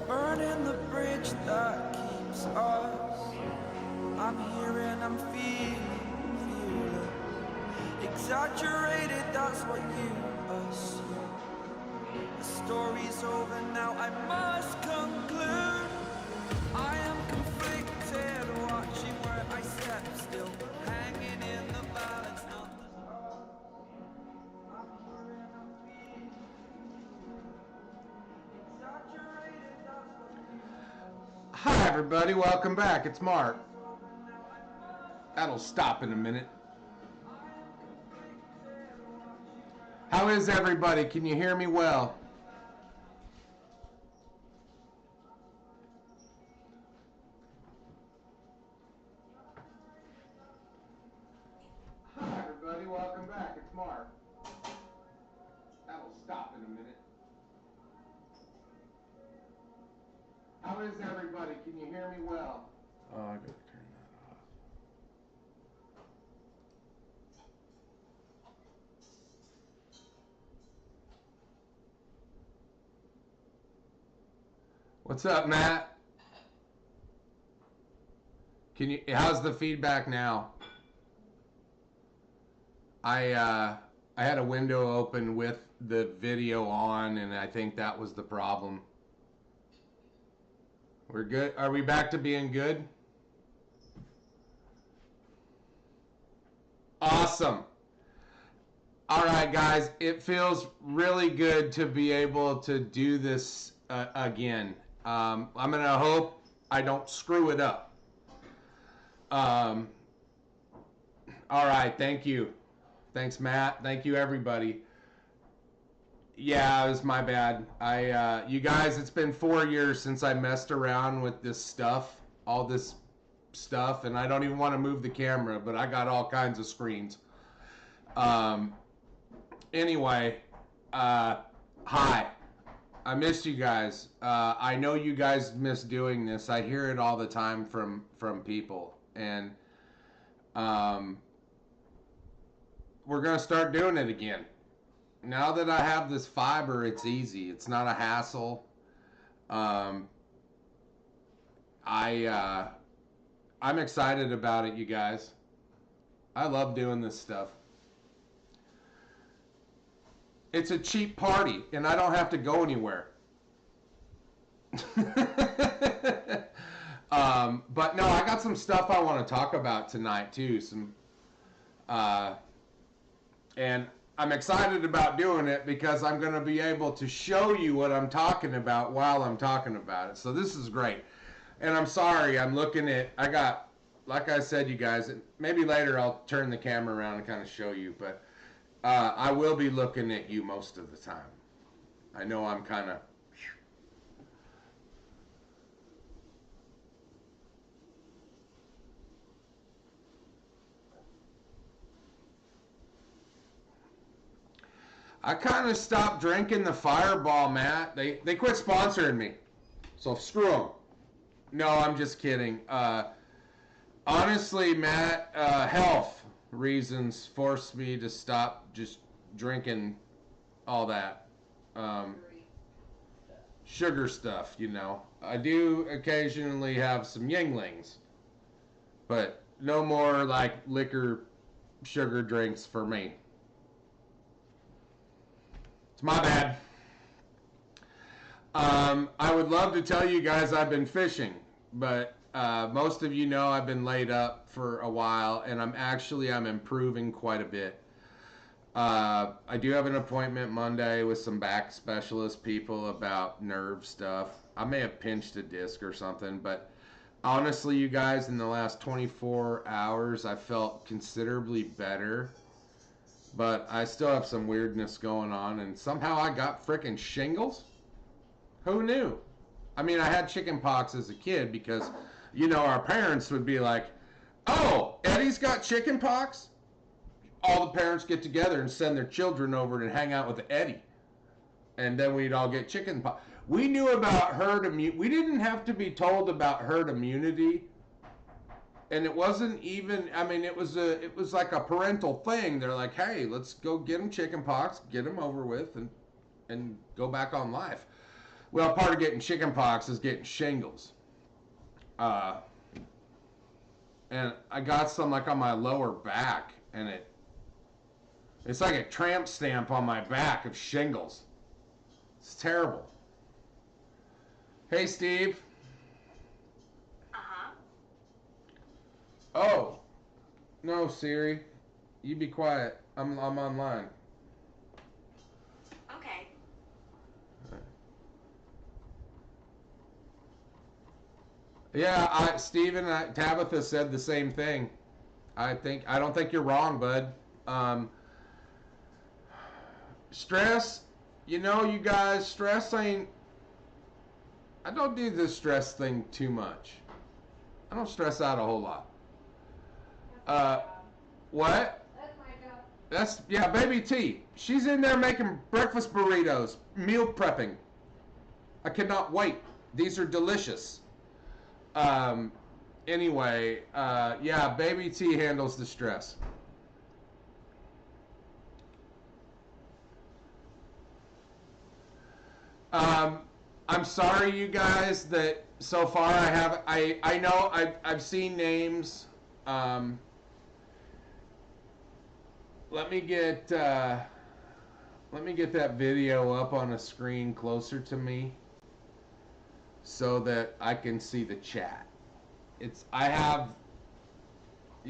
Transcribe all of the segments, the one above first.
Burning the bridge that keeps us. I'm here and I'm feeling exaggerated, that's what you assume. The story's over now, I must conclude. I am conflicted, watching where I step still, hanging in the balance, not the stars. I'm here and I'm feeling exaggerated, that's what you assume. Hi everybody, welcome back. It's Mark. That'll stop in a minute. How is everybody? Can you hear me well? Hi everybody, welcome back. It's Mark. That'll stop in a minute. How is everybody? Can you hear me well? Oh, I gotta turn that off. What's up, Matt? How's the feedback now? I had a window open with the video on, and I think that was the problem. We're good. Are we back to being good? Awesome. All right, guys. It feels really good to be able to do this again. I'm going to hope I don't screw it up. All right. Thank you. Thanks, Matt. Thank you, everybody. Yeah, it was my bad. You guys, it's been 4 years since I messed around with this stuff, all this stuff, and I don't even want to move the camera, but I got all kinds of screens. Anyway, hi. I missed you guys. I know you guys miss doing this. I hear it all the time from people, and we're gonna start doing it again. Now that I have this fiber, it's easy. It's not a hassle. I'm excited about it, you guys. I love doing this stuff. It's a cheap party, and I don't have to go anywhere. But no, I got some stuff I want to talk about tonight too. And I'm excited about doing it because I'm going to be able to show you what I'm talking about while I'm talking about it. So this is great. And I'm sorry, like I said, you guys, maybe later I'll turn the camera around and kind of show you, but I will be looking at you most of the time. I know I'm kind of... I kind of stopped drinking the Fireball, Matt. They quit sponsoring me. So screw them. No, I'm just kidding. Honestly, Matt, health reasons forced me to stop just drinking all that sugar stuff, you know. I do occasionally have some Yinglings, but no more like liquor sugar drinks for me. It's my bad. I would love to tell you guys I've been fishing, but most of you know I've been laid up for a while, and I'm improving quite a bit. I do have an appointment Monday with some back specialist people about nerve stuff. I may have pinched a disc or something, but honestly, you guys, in the last 24 hours, I felt considerably better. But I still have some weirdness going on, and somehow I got frickin' shingles. Who knew? I mean, I had chicken pox as a kid because, you know, our parents would be like, "Oh, Eddie's got chicken pox." All the parents get together and send their children over and hang out with Eddie, and then we'd all get chicken pox. We knew about herd immunity. We didn't have to be told about herd immunity, and it wasn't even. I mean, it was like a parental thing. They're like, "Hey, let's go get them chicken pox, get them over with, and go back on life." Well, part of getting chicken pox is getting shingles. And I got some like on my lower back, and it's like a tramp stamp on my back of shingles. It's terrible. Hey, Steve. Uh-huh. Oh, no, Siri. You be quiet. I'm online. Okay. Yeah, Steven, Tabitha said the same thing. I don't think you're wrong, bud. Stress, you know, you guys, stress ain't. I don't do this stress thing too much. I don't stress out a whole lot. What? That's my job. Yeah, baby T. She's in there making breakfast burritos, meal prepping. I cannot wait. These are delicious. Anyway, yeah, baby T handles the stress. I'm sorry, you guys, that so far I know I've seen names. Let me get that video up on a screen closer to me so that I can see the chat. You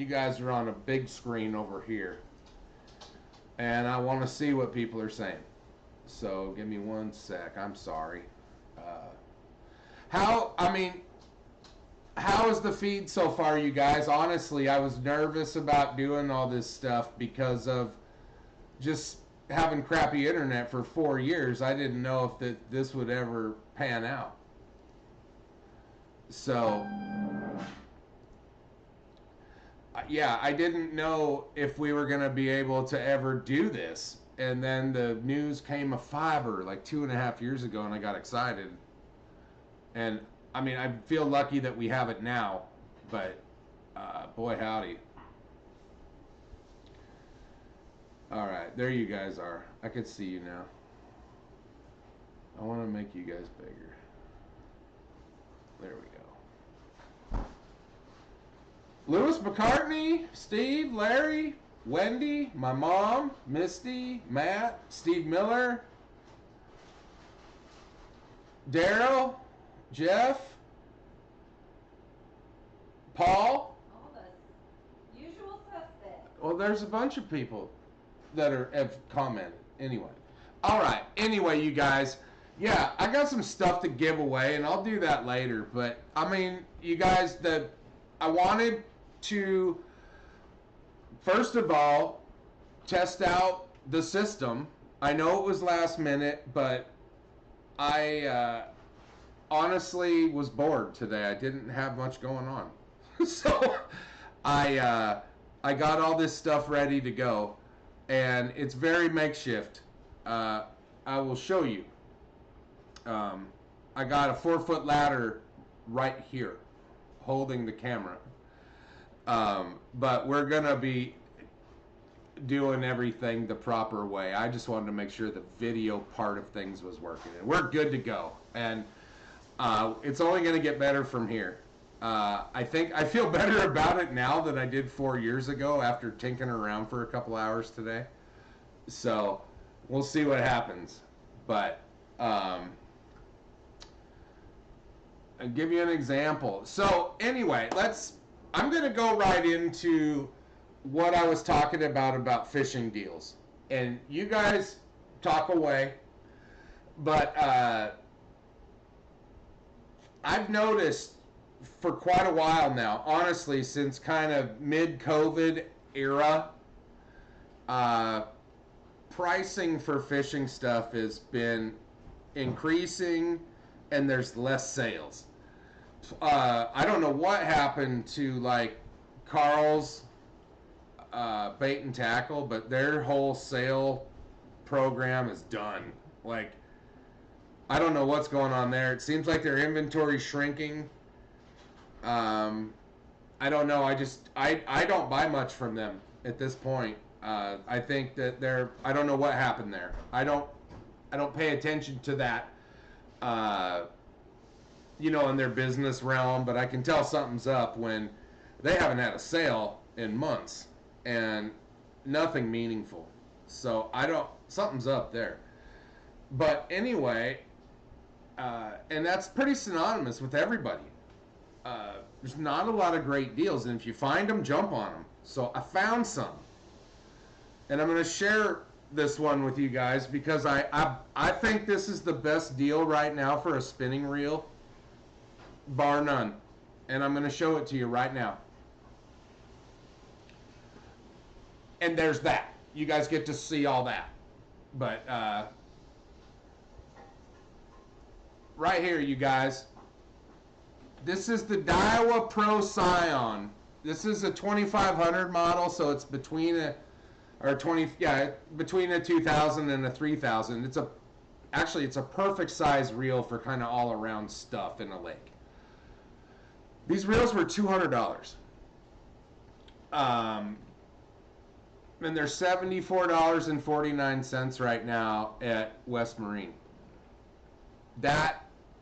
guys are on a big screen over here, and I want to see what people are saying. So give me one sec. I'm sorry. How is the feed so far, you guys? Honestly, I was nervous about doing all this stuff because of just having crappy internet for 4 years. I didn't know if this would ever pan out. So, yeah, I didn't know if we were going to be able to ever do this. And then the news came of fiber like 2.5 years ago, and I got excited. And I mean, I feel lucky that we have it now, but boy howdy. All right, there you guys are. I can see you now. I want to make you guys bigger. There we go. Lewis McCartney, Steve, Larry, Wendy, my mom, Misty, Matt, Steve Miller, Daryl, Jeff, Paul. All the usual suspects. Well, there's a bunch of people that have commented. Anyway. All right. Anyway, you guys. Yeah, I got some stuff to give away, and I'll do that later. But, I mean, you guys, I wanted to, first of all, test out the system. I know it was last minute, but I honestly was bored today. I didn't have much going on. So I got all this stuff ready to go, and it's very makeshift. I will show you. I got a 4-foot ladder right here holding the camera. But we're going to be doing everything the proper way. I just wanted to make sure the video part of things was working. And we're good to go. And it's only going to get better from here. I think I feel better about it now than I did 4 years ago after tinkering around for a couple hours today. So we'll see what happens. But I'll give you an example. So anyway, I'm going to go right into what I was talking about fishing deals. And you guys talk away. But I've noticed for quite a while now, honestly, since kind of mid-COVID era, pricing for fishing stuff has been increasing and there's less sales. I don't know what happened to like Carl's bait and tackle, but their whole sale program is done. Like, I don't know what's going on there. It seems like their inventory's shrinking. I don't know. I don't buy much from them at this point. I think that I don't know what happened there. I don't pay attention to that, in their business realm, but I can tell something's up when they haven't had a sale in months and nothing meaningful. So something's up there. But anyway, and that's pretty synonymous with everybody. There's not a lot of great deals, and if you find them, jump on them. So I found some, and I'm going to share this one with you guys because I think this is the best deal right now for a spinning reel, bar none. And I'm going to show it to you right now. And there's that. You guys get to see all that. But right here, you guys. This is the Daiwa Pro Scion. This is a 2500 model, so it's between a 2000 and a 3000. It's a perfect size reel for kind of all around stuff in a lake. These reels were $200. And they're $74.49 right now at West Marine.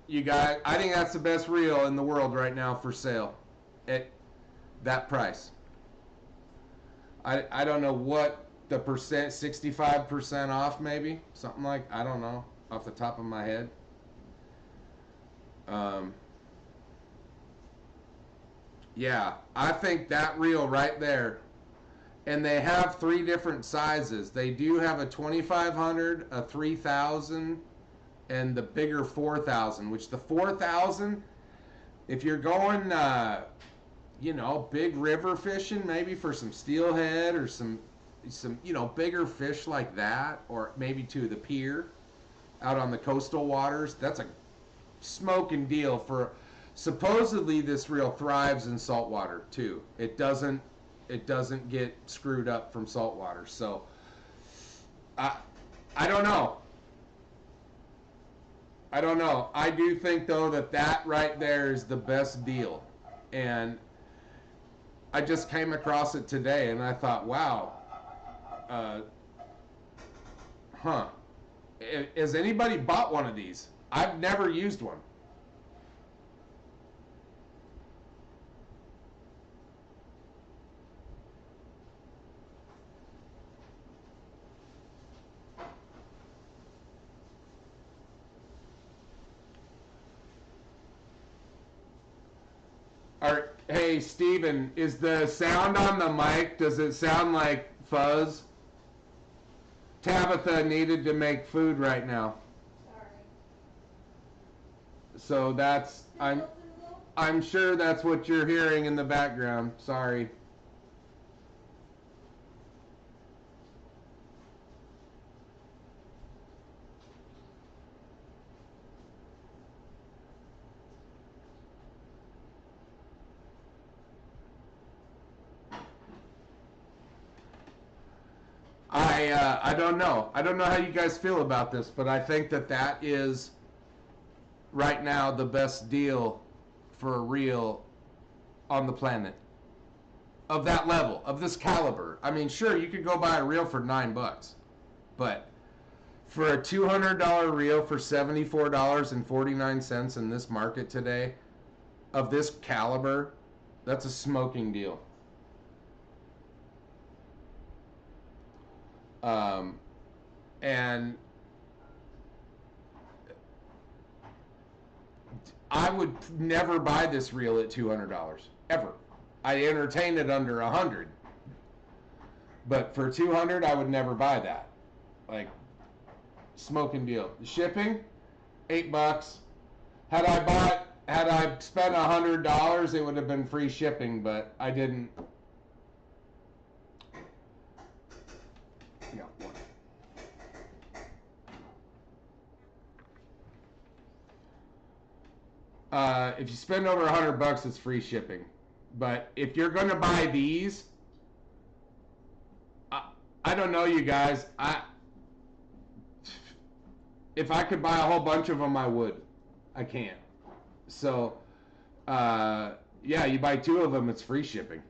You guys, I think that's the best reel in the world right now for sale at that price. I don't know what the percent, 65% off maybe, something like, I don't know, off the top of my head. Yeah, I think that reel right there, and they have 3 different sizes. They do have a 2500, a 3000, and the bigger 4,000, which the 4,000, if you're going, big river fishing, maybe for some steelhead or some bigger fish like that, or maybe to the pier out on the coastal waters, that's a smoking deal for, supposedly this reel thrives in saltwater too. It doesn't get screwed up from saltwater. So, I don't know. I do think, though, that right there is the best deal. And I just came across it today, and I thought, wow. Has anybody bought one of these? I've never used one. Hey, Steven, is the sound on the mic, does it sound like fuzz? Tabitha needed to make food right now. Sorry. So I'm sure that's what you're hearing in the background. Sorry. I don't know. I don't know how you guys feel about this, but I think that is right now the best deal for a reel on the planet of that level, of this caliber. I mean, sure, you could go buy a reel for $9, but for a $200 reel for $74.49 in this market today, of this caliber, that's a smoking deal. And I would never buy this reel at $200 ever. I entertain it under $100, but for $200, I would never buy that. Like, smoking deal. The shipping, $8. Had I spent $100, it would have been free shipping, but I didn't. Yeah, one. If you spend over $100, it's free shipping. But if you're gonna buy these, I don't know, you guys. If I could buy a whole bunch of them, I would. I can't. So, yeah, you buy 2 of them, it's free shipping.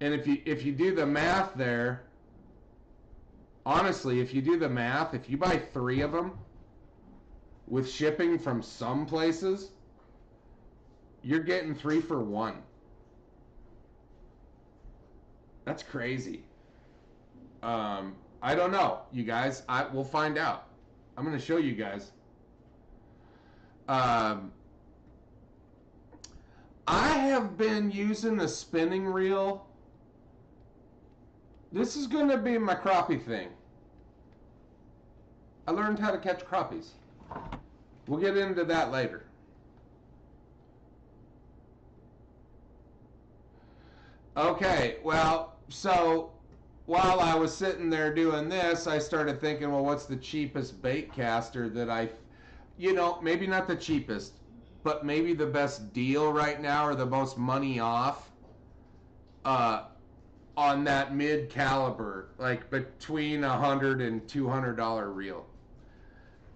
And if you do the math there, honestly, if you do the math, if you buy 3 of them with shipping from some places, you're getting 3 for 1. That's crazy. I don't know, you guys. We'll find out. I'm going to show you guys. I have been using a spinning reel. This is going to be my crappie thing. I learned how to catch crappies. We'll get into that later. Okay, well, so while I was sitting there doing this, I started thinking, well, what's the cheapest bait caster that maybe not the cheapest, but maybe the best deal right now or the most money off on that mid caliber, like between $100 and $200 reel.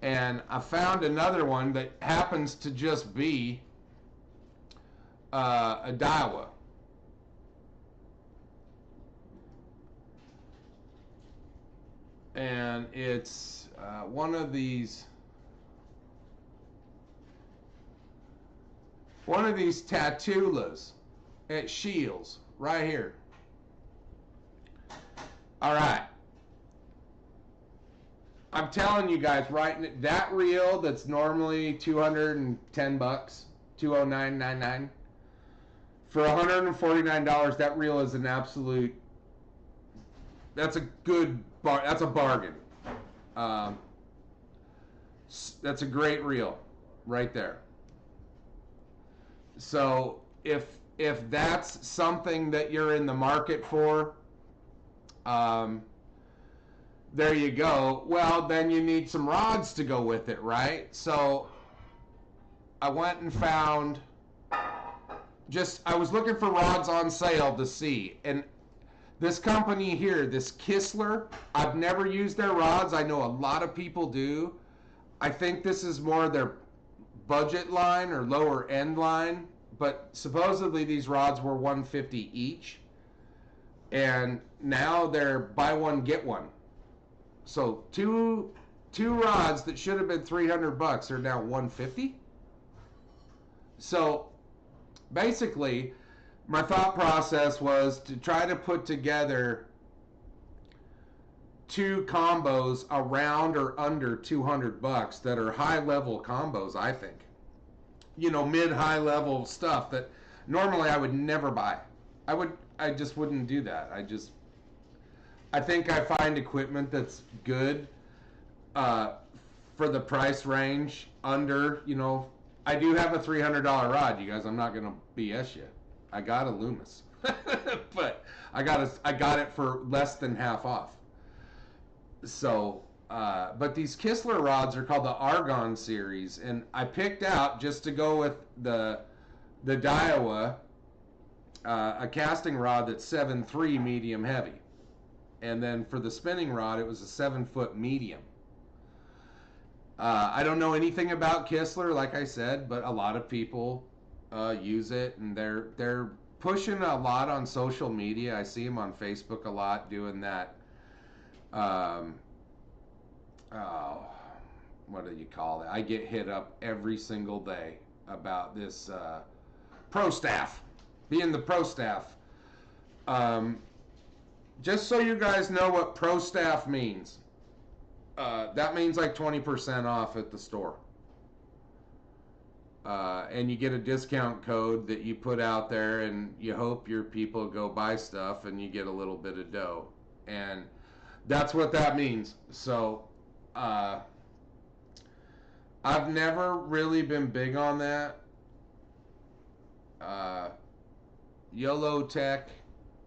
And I found another one that happens to just be a Daiwa. And it's one of these Tatulas at Shields right here. All right, I'm telling you guys, right, that reel that's normally $210, $209.99, for $149, that reel is an absolute. That's a good bar. That's a bargain. That's a great reel, right there. So if that's something that you're in the market for, there you go. Well, then you need some rods to go with it, right? So I went and found. I was looking for rods on sale to see, and this company here, this Kistler, I've never used their rods. I know a lot of people do. I think this is more their budget line or lower end line, but supposedly these rods were $150 each, and now they're buy one get one. So two rods that should have been $300 are now $150. So basically, my thought process was to try to put together 2 combos around or under $200 that are high level combos. I think, mid high level stuff that normally I would never buy. I just wouldn't do that. I think I find equipment that's good for the price range under. I do have a $300 rod, you guys. I'm not gonna BS you. I got a Loomis, but I got it for less than half off. So, but these Kistler rods are called the Argon series, and I picked out, just to go with the Daiwa, a casting rod that's 7.3 medium heavy, and then for the spinning rod it was a 7-foot medium. I don't know anything about Kistler, like I said, but a lot of people use it, and they're pushing a lot on social media. I see them on Facebook a lot doing that. What do you call it? I get hit up every single day about this pro staff, being the pro staff. Just so you guys know what pro staff means. That means like 20% off at the store. And you get a discount code that you put out there, and you hope your people go buy stuff, and you get a little bit of dough. And that's what that means. So I've never really been big on that. YOLO Tech.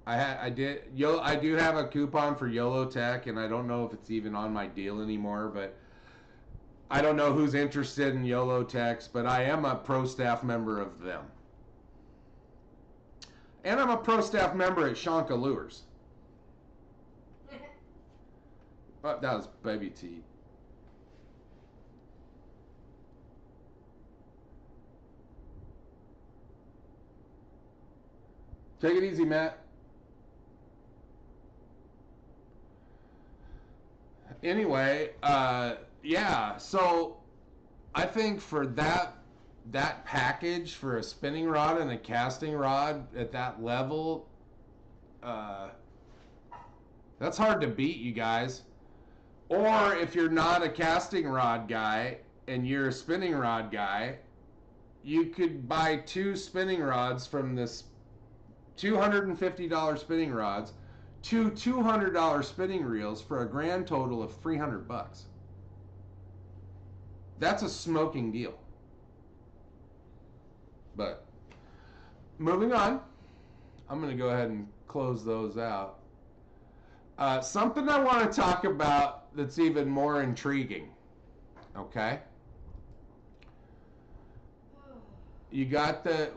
I do have a coupon for YOLO Tech, and I don't know if it's even on my deal anymore, but I don't know who's interested in YOLO Techs, but I am a pro staff member of them. And I'm a pro staff member at Shanka Lures. That was Baby T. Take it easy, Matt. Anyway, yeah, so I think for that package for a spinning rod and a casting rod at that level, that's hard to beat, you guys. Or if you're not a casting rod guy and you're a spinning rod guy, you could buy 2 spinning rods from this $250 spinning rods, 2 $200 spinning reels for a grand total of $300. That's a smoking deal. But moving on, I'm going to go ahead and close those out. Something I want to talk about that's even more intriguing. Okay? You got the...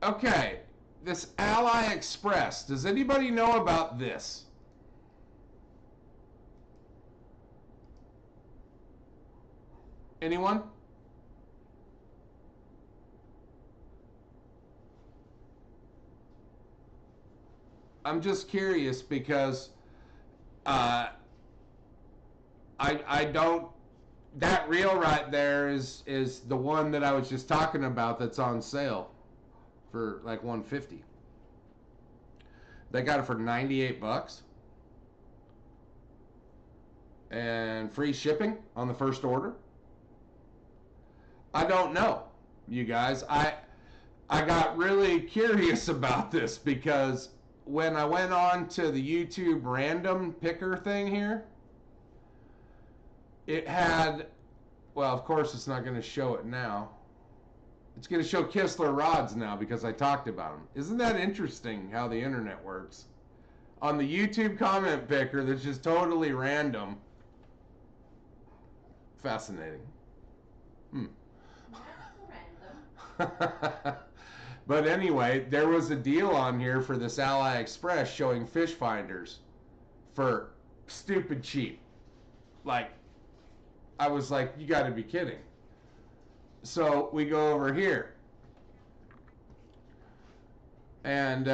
Okay, this Ally Express. Does anybody know about this? Anyone? I'm just curious because I don't, that reel right there is the one that I was just talking about that's on sale for like $150. They got it for $98 and free shipping on the first order. I don't know, you guys. I got really curious about this because when I went on to the YouTube random picker thing here, it had, well, of course it's not going to show it now. It's going to show Kistler rods now because I talked about them. Isn't that interesting how the internet works? On the YouTube comment picker that's just totally random. Fascinating. That's random. But anyway, there was a deal on here for this Ally Express showing fish finders for stupid cheap. Like, I was like, you got to be kidding. So we go over here. And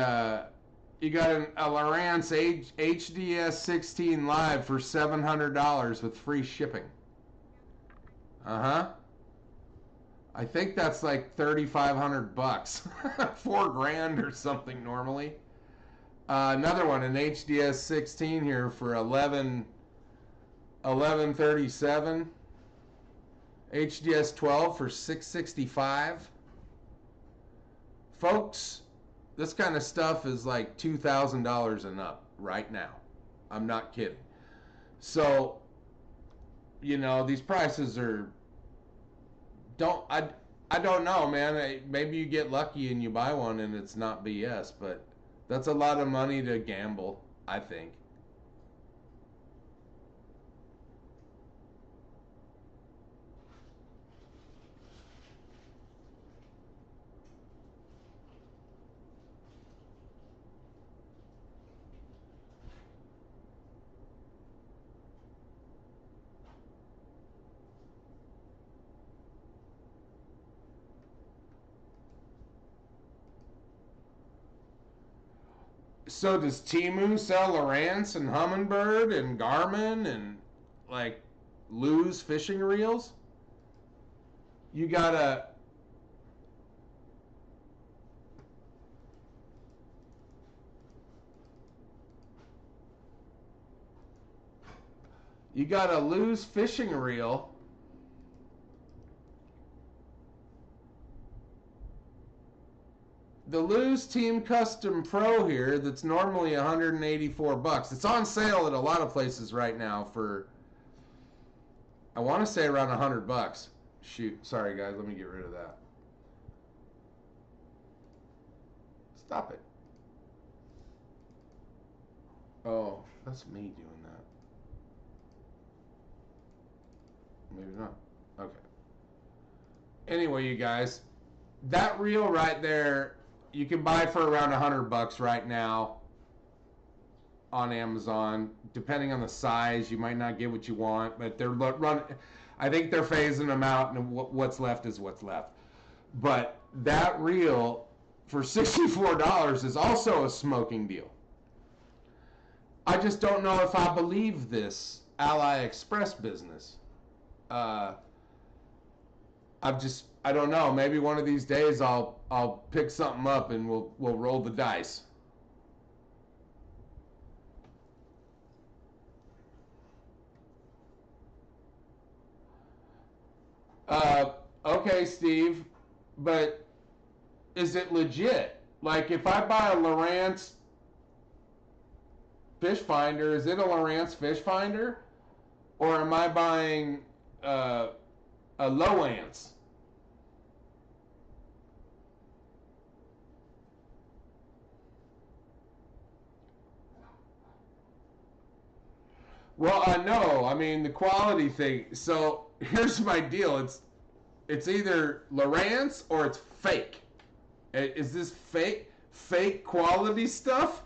you got a Lowrance HDS 16 Live for $700 with free shipping. Uh-huh. I think that's like $3,500, $4,000 or something normally. Another one, an HDS 16 here for $1137. HDS 12 for $665. Folks, this kind of stuff is like $2,000 and up right now. I'm not kidding. So, you know, these prices are. I don't know, man. Maybe you get lucky and you buy one and it's not BS, but that's a lot of money to gamble, I think. So does Temu sell Lowrance and Humminbird and Garmin and like Lew's fishing reels? You got a Lew's fishing reel. The Lew's Team Custom Pro here that's normally $184. It's on sale at a lot of places right now for, I want to say, around $100. Shoot, sorry guys, let me get rid of that. Stop it. Oh, that's me doing Maybe not. Okay. Anyway, you guys, that reel right there, you can buy for around $100 right now on Amazon. Depending on the size, you might not get what you want, but they're run. I think they're phasing them out, and what's left is what's left. But that reel for $64 is also a smoking deal. I just don't know if I believe this Ally Express business. I don't know. Maybe one of these days I'll pick something up and we'll roll the dice. Okay, Steve, but is it legit? Like, if I buy a Lowrance fish finder, is it a Lowrance fish finder? Or am I buying a Lowrance? Well, I know. I mean, the quality thing. So here's my deal. It's either Lowrance or it's fake. Is this fake quality stuff?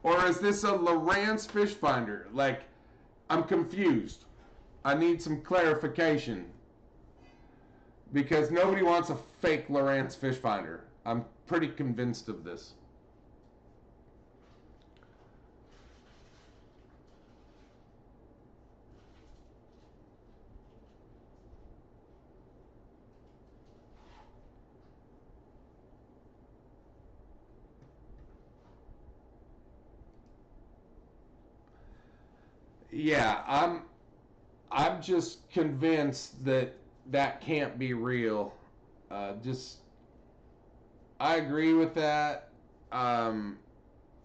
Or is this a Lowrance fish finder? Like, I'm confused. I need some clarification. Because nobody wants a fake Lowrance fish finder. I'm pretty convinced of this. Yeah, I'm just convinced that that can't be real. I agree with that. Um,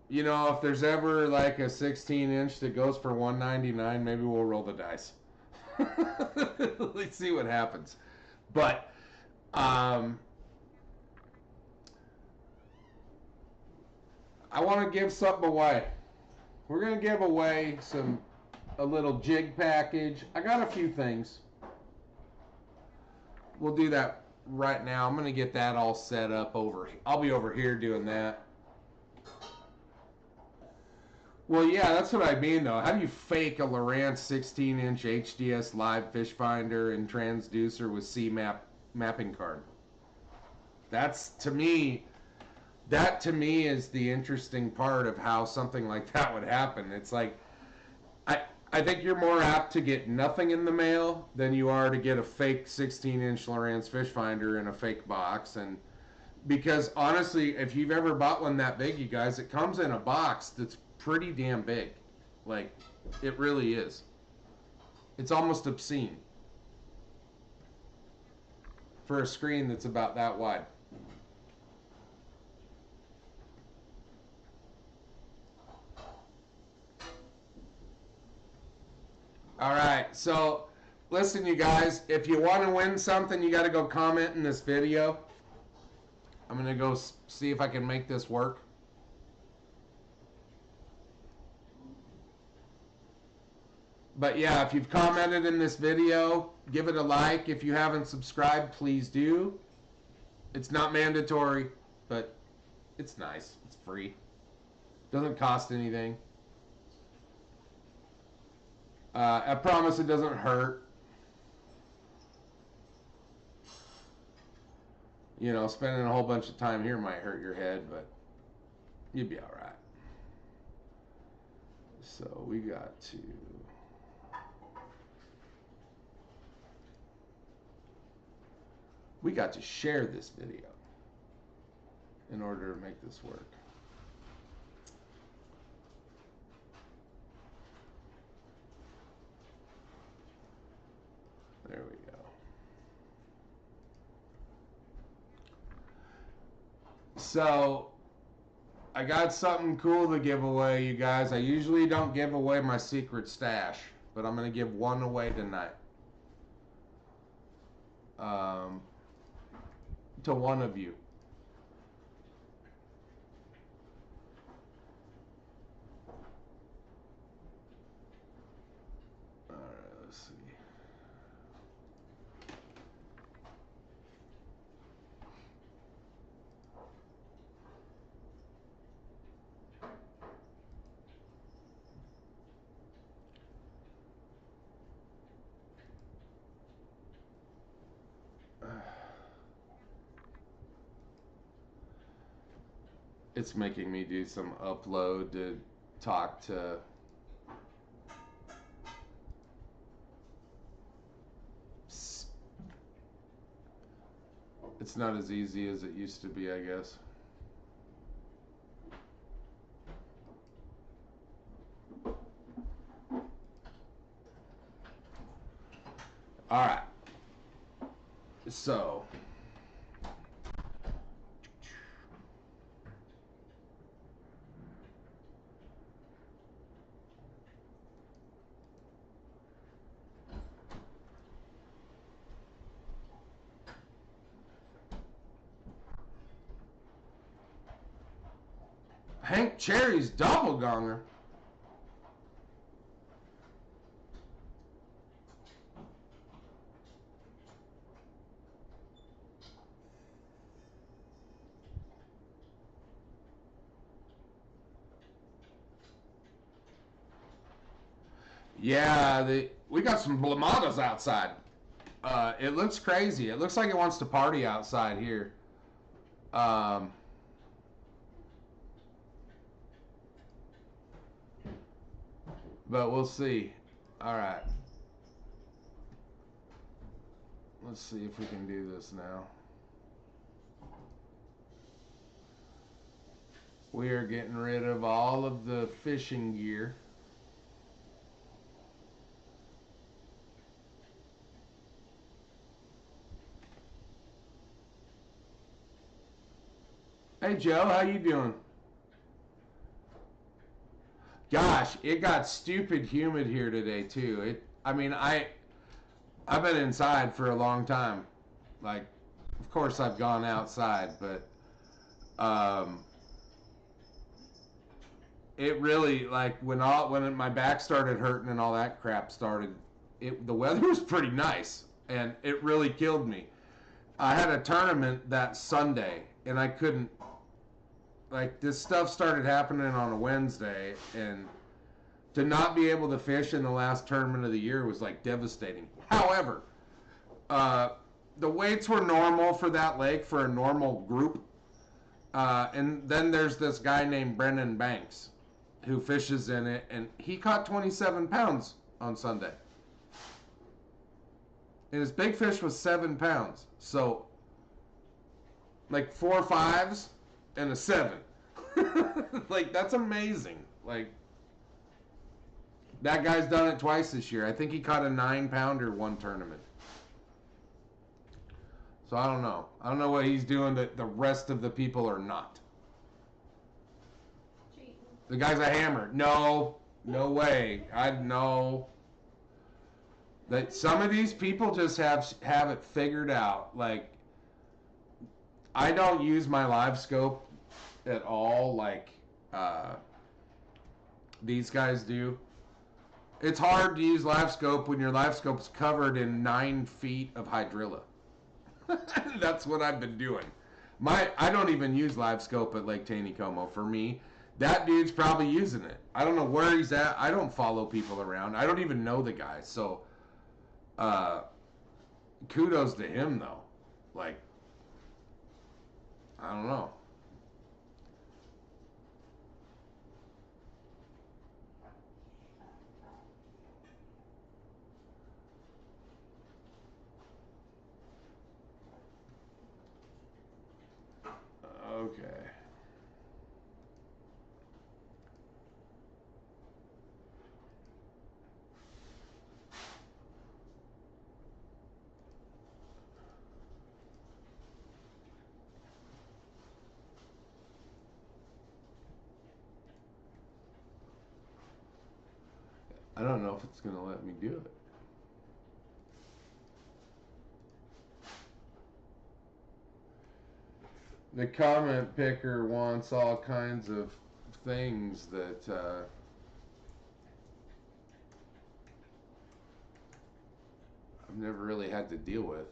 if there's ever like a 16-inch that goes for $199, maybe we'll roll the dice. Let's see what happens. But um, I want to give something away. We're gonna give away a little jig package. I got a few things. We'll do that right now. I'm gonna get that all set up over. I'll be over here doing that. Well, yeah, that's what I mean, though. How do you fake a Lowrance 16-inch HDS live fish finder and transducer with C-map mapping card? That to me is the interesting part of how something like that would happen. It's like, I think you're more apt to get nothing in the mail than you are to get a fake 16-inch Lowrance fish finder in a fake box. And because honestly, if you've ever bought one that big, you guys, it comes in a box that's pretty damn big. Like, it really is. It's almost obscene for a screen that's about that wide. All right, so listen, you guys, if you want to win something, you got to go comment in this video. I'm going to go see if I can make this work. But yeah, if you've commented in this video, give it a like. If you haven't subscribed, please do. It's not mandatory, but it's nice. It's free. Doesn't cost anything. I promise it doesn't hurt. Spending a whole bunch of time here might hurt your head, but you'd be all right. So we got to... share this video in order to make this work. There we go. So, I got something cool to give away, you guys. I usually don't give away my secret stash, but I'm going to give one away tonight. To one of you. All right, let's see. It's making me do some upload to talk to. It's not as easy as it used to be, I guess. All right. So. Hank Cherry's doppelganger. Yeah, we got some blamadas outside. It looks crazy. It looks like it wants to party outside here. Um, but we'll see. All right. Let's see if we can do this now. We are getting rid of all of the fishing gear. Hey Joe, how you doing? Gosh, it got stupid humid here today too. I've been inside for a long time. Like, of course I've gone outside, but it really, like, when my back started hurting and all that crap started, the weather was pretty nice and it really killed me. I had a tournament that Sunday and I couldn't, like, this stuff started happening on a Wednesday, and to not be able to fish in the last tournament of the year was like devastating. However, the weights were normal for that lake for a normal group. And then there's this guy named Brendan Banks who fishes in it, and he caught 27 pounds on Sunday. And his big fish was 7 pounds. So, like 4 5s and a 7. Like, that's amazing. Like, that guy's done it twice this year. I think he caught a 9-pounder one tournament. So I don't know. I don't know what he's doing that the rest of the people are not. Cheating. The guy's a hammer. No way. I know that some of these people just have it figured out. Like, I don't use my live scope at all like these guys do. It's hard to use live scope when your live scope's covered in 9 feet of hydrilla. That's what I've been doing. I don't even use live scope at Lake Taneycomo. For me, that dude's probably using it. I don't know where he's at. I don't follow people around. I don't even know the guy. So, kudos to him though. Like, I don't know. Okay. I don't know if it's going to let me do it. The comment picker wants all kinds of things that I've never really had to deal with.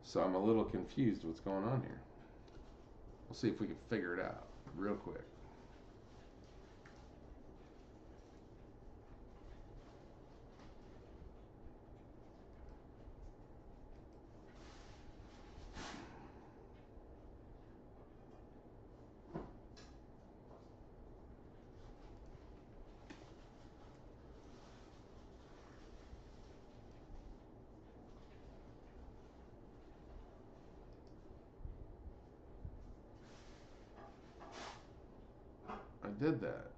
So I'm a little confused what's going on here. We'll see if we can figure it out real quick. did that.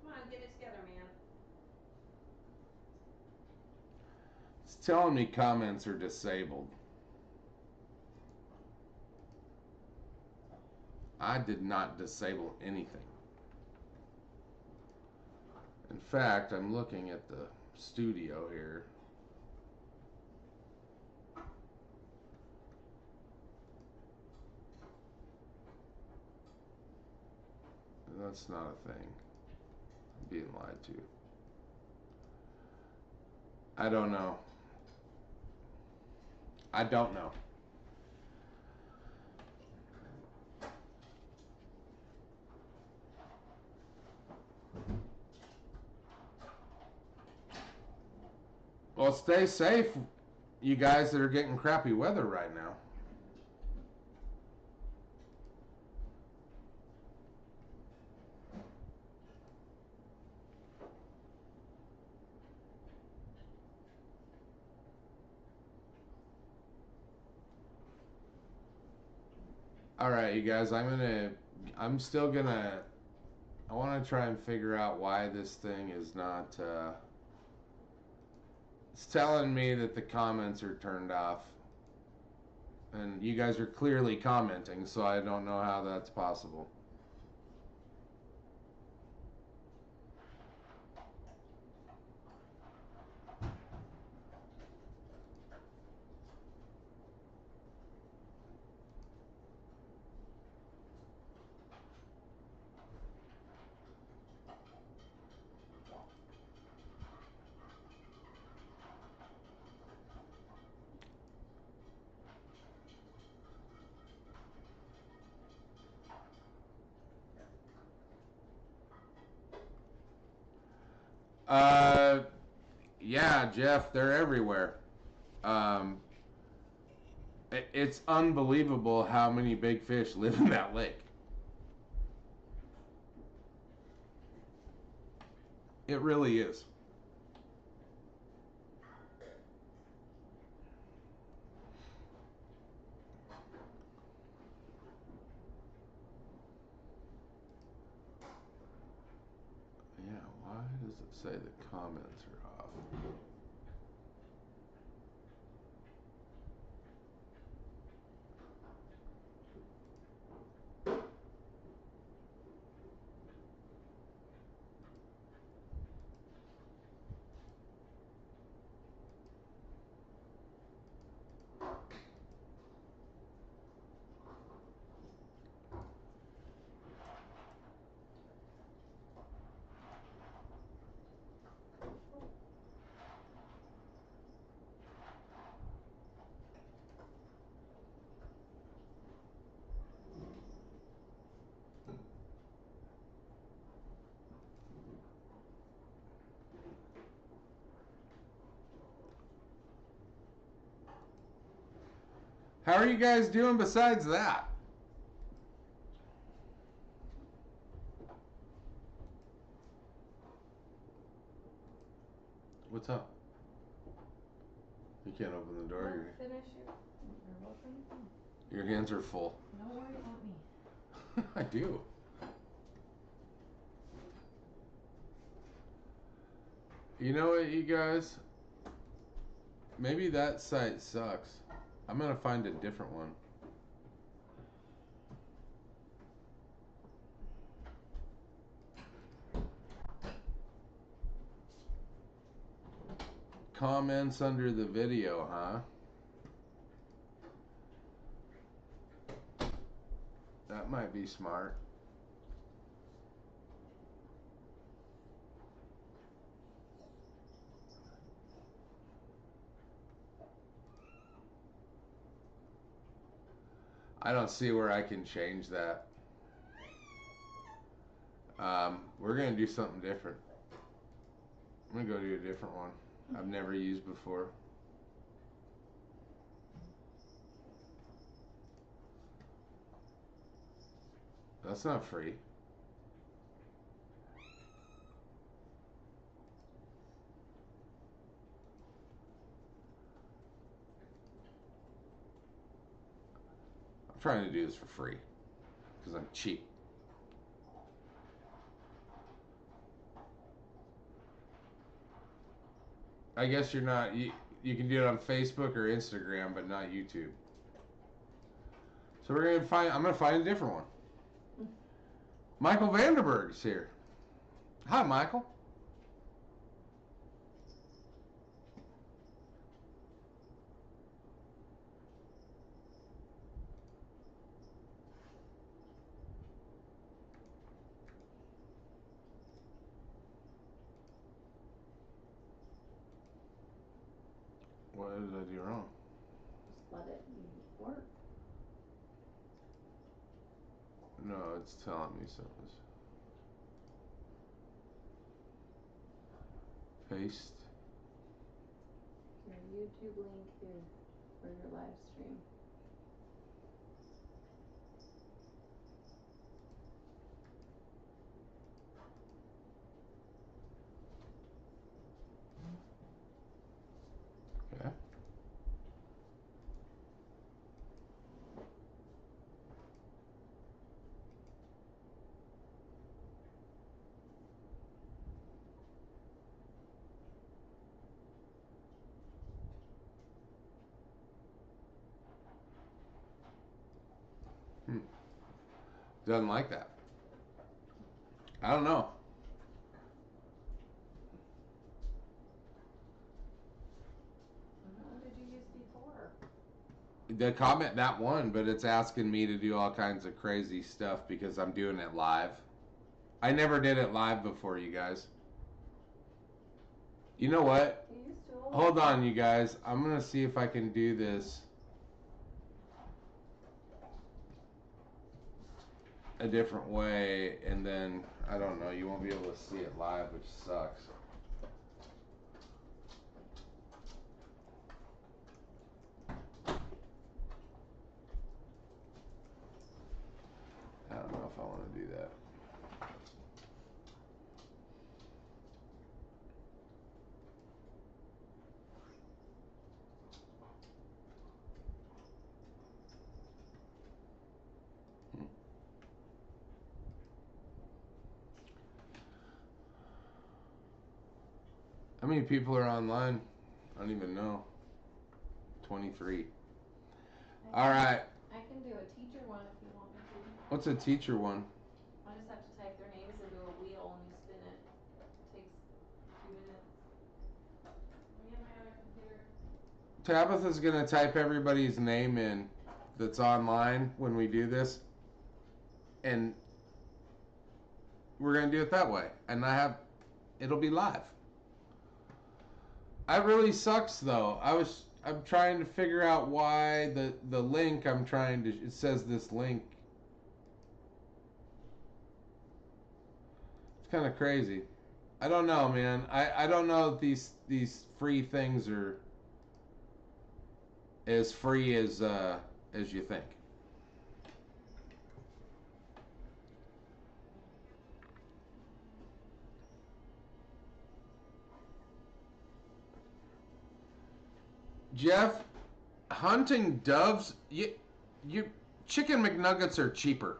Come on, get it together, man. It's telling me comments are disabled. I did not disable anything. In fact, I'm looking at the studio here. That's not a thing. I'm being lied to. I don't know. I don't know. Well, stay safe, you guys that are getting crappy weather right now. All right, you guys, I want to try and figure out why this thing is not, it's telling me that the comments are turned off. And you guys are clearly commenting, so I don't know how that's possible. Uh, yeah, Jeff, they're everywhere. Um, it's unbelievable how many big fish live in that lake. It really is. Yeah, why does it say the comments are off? How are you guys doing besides that? What's up? You can't open the door. No, finish your welcome. Your hands are full. No worry about me. I do. You know what, you guys? Maybe that site sucks. I'm gonna find a different one. Comments under the video, huh? That might be smart. I don't see where I can change that. We're gonna do something different. I'm gonna go to a different one I've never used before. That's not free. I'm trying to do this for free because I'm cheap. I guess you're not. You can do it on Facebook or Instagram, but not YouTube. So we're gonna find. I'm gonna find a different one. Michael Vanderberg's here. Hi, Michael. What did I do wrong? Just let it work. No, it's telling me something. Paste. Your YouTube link is for your live stream. Okay. Doesn't like that. I don't know. What did you use before? The comment that one, but it's asking me to do all kinds of crazy stuff because I'm doing it live. I never did it live before, you guys. You know what? You used to. Hold on, you guys. I'm gonna see if I can do this a different way, and then I don't know. You won't be able to see it live, which sucks. I don't know if I want to do that. How many people are online? I don't even know. 23. All right. I can do a teacher one if you want me to. What's a teacher one? I just have to type their names into a wheel and you spin it. It takes 2 minutes. Let me get my other computer. Tabitha's gonna type everybody's name in that's online when we do this, and we're gonna do it that way. And it'll be live. It really sucks though. I'm trying to figure out why the link it says this link. It's kind of crazy. I don't know, man. I don't know if these free things are as free as you think. Jeff, hunting doves, you chicken McNuggets are cheaper.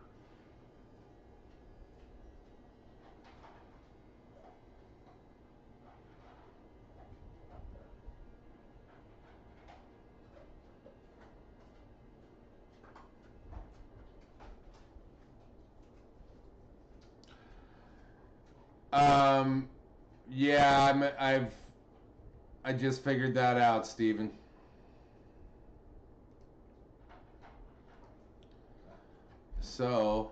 Yeah, I just figured that out, Steven. So,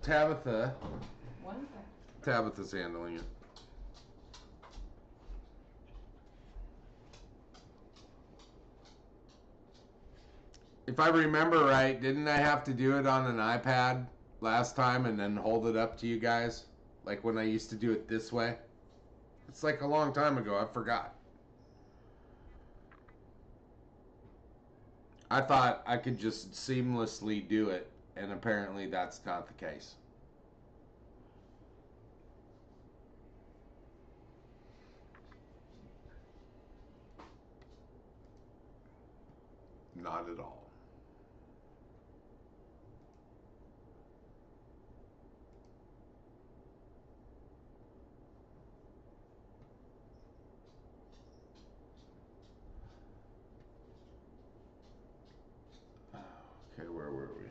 Tabitha's handling it. If I remember right, didn't I have to do it on an iPad last time and then hold it up to you guys? Like when I used to do it this way? It's like a long time ago. I forgot. I thought I could just seamlessly do it, and apparently that's not the case. Not at all. Okay, where were we? Okay,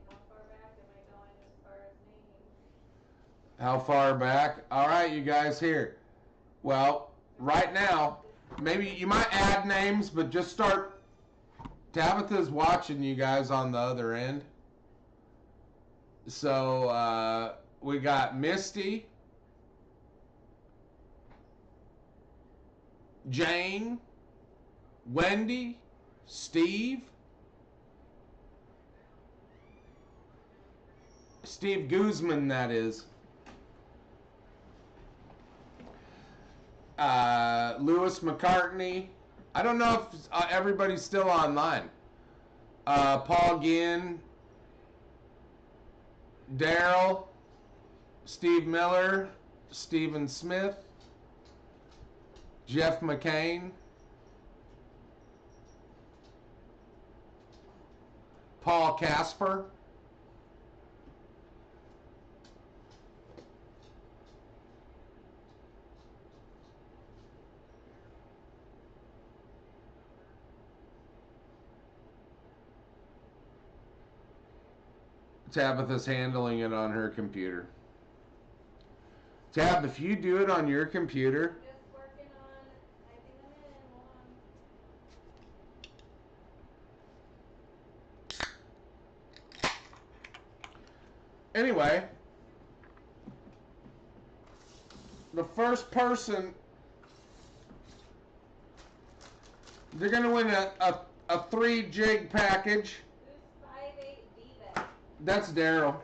how far back am I going as far as names? How far back? All right, you guys here. Well, right now, maybe you might add names, but just start. Tabitha's watching you guys on the other end. So we got Misty, Jane, Wendy, Steve Guzman, that is. Lewis McCartney. I don't know if everybody's still online. Paul Ginn, Daryl, Steve Miller, Stephen Smith, Jeff McCain, Paul Casper, Tabitha's handling it on her computer. Tab, if you do it on your computer, Just working on typing them in. Hold on. anyway, the first person, they're going to win a 3 jig package. Who's 5'8" Diva? That's Daryl.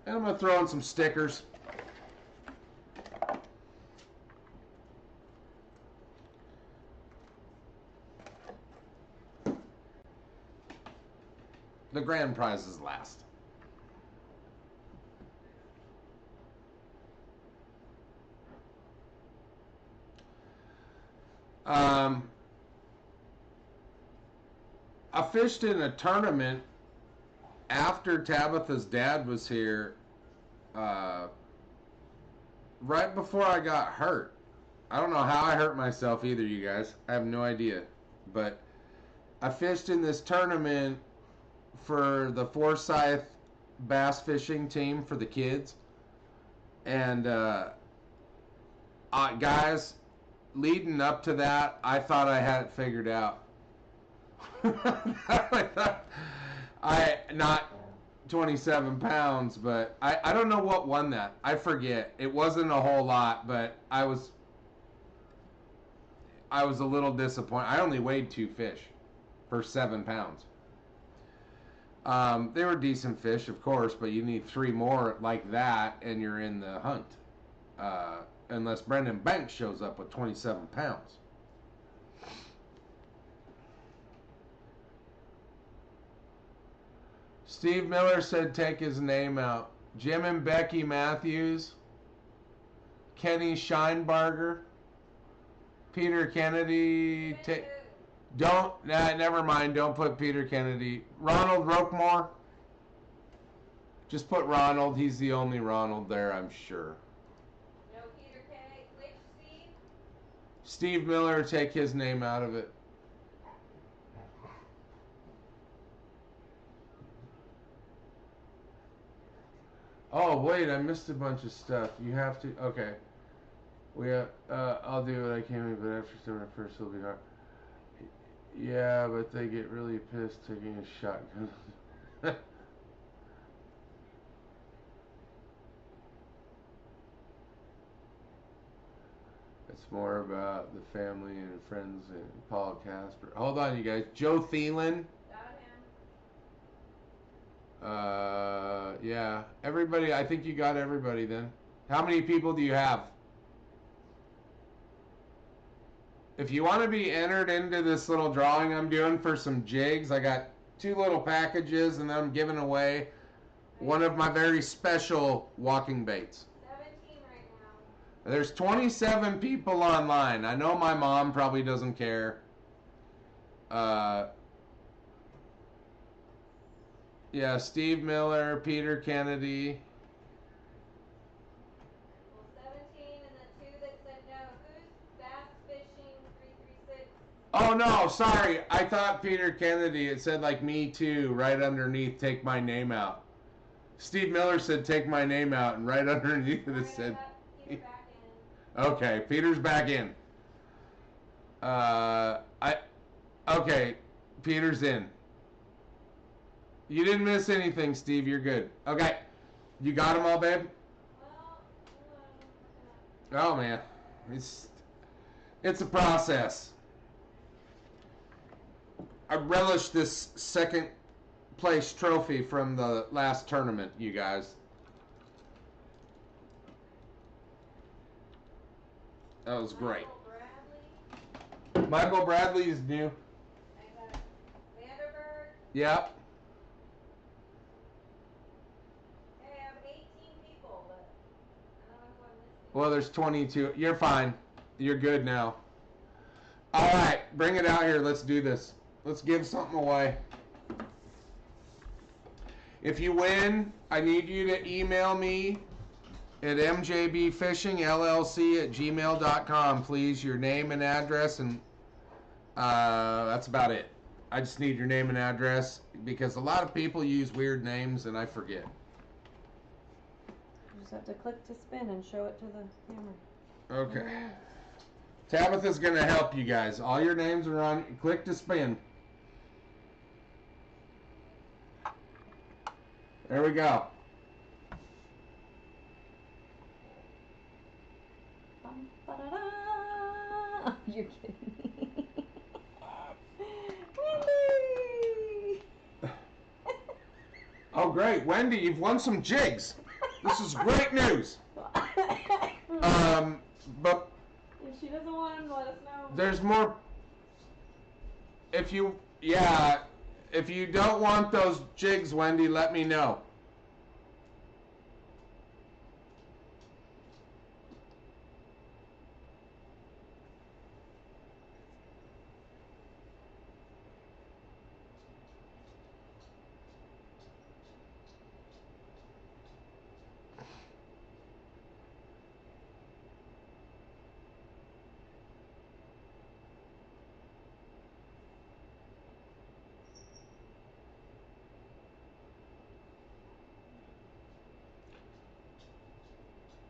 And I'm going to throw in some stickers. The grand prize is last. I fished in a tournament after Tabitha's dad was here, right before I got hurt. I don't know how I hurt myself either, you guys. I have no idea. But I fished in this tournament for the Forsyth bass fishing team for the kids. And guys, leading up to that, I thought I had it figured out. Not 27 pounds, but I don't know what won that. I forget. It wasn't a whole lot, but I was a little disappointed. I only weighed 2 fish for 7 pounds. They were decent fish, of course, but you need 3 more like that, and you're in the hunt. Unless Brendan Banks shows up with 27 pounds. Steve Miller said take his name out. Jim and Becky Matthews, Kenny Scheinbarger, Peter Kennedy. Never mind. Don't put Peter Kennedy. Ronald Roquemore. Just put Ronald. He's the only Ronald there, I'm sure. No Peter K. Which Steve? Steve Miller, take his name out of it. Oh, wait, I missed a bunch of stuff. You have to, okay. We have, I'll do what I can, but after summer first it'll be hard. Yeah, but they get really pissed taking a shotgun. It's more about the family and friends and Paul Casper. Hold on, you guys. Joe Thielen. Got him. Yeah. Everybody, I think you got everybody then. How many people do you have? if you want to be entered into this little drawing I'm doing for some jigs, I got 2 little packages, and then I'm giving away one of my very special walking baits. 17 right now. There's 27 people online. I know my mom probably doesn't care. Yeah, Steve Miller, Peter Kennedy. Well, 17 and the 2 that said no. Who's Bass Fishing 336? Oh no, sorry. I thought Peter Kennedy. It said like me too right underneath. Take my name out. Steve Miller said take my name out, and right underneath it Alright, said. I got Peter back in. Okay, Peter's back in. Okay, Peter's in. You didn't miss anything, Steve. You're good. Okay, you got them all, babe. Well, hold on. Oh man, it's a process. I relish this second place trophy from the last tournament, you guys. That was great. Michael Bradley. Michael Bradley is new. I got Vanderberg. Yep. Hey, I have 18 people, but I don't know who I'm missing. Well, there's 22. You're fine. You're good now. All right, bring it out here. Let's do this. Let's give something away. If you win, I need you to email me at mjbfishingllc@gmail.com, please. Your name and address, and that's about it. I just need your name and address because a lot of people use weird names and I forget. You just have to click to spin and show it to the camera. Okay. Tabitha's going to help you guys. All your names are on. Click to spin. There we go. Bum, ba-da-da. You're kidding me. Wendy! Oh, great. Wendy, you've won some jigs. This is great news. But If she doesn't want him, let us know. there's more. If you don't want those jigs, Wendy, let me know.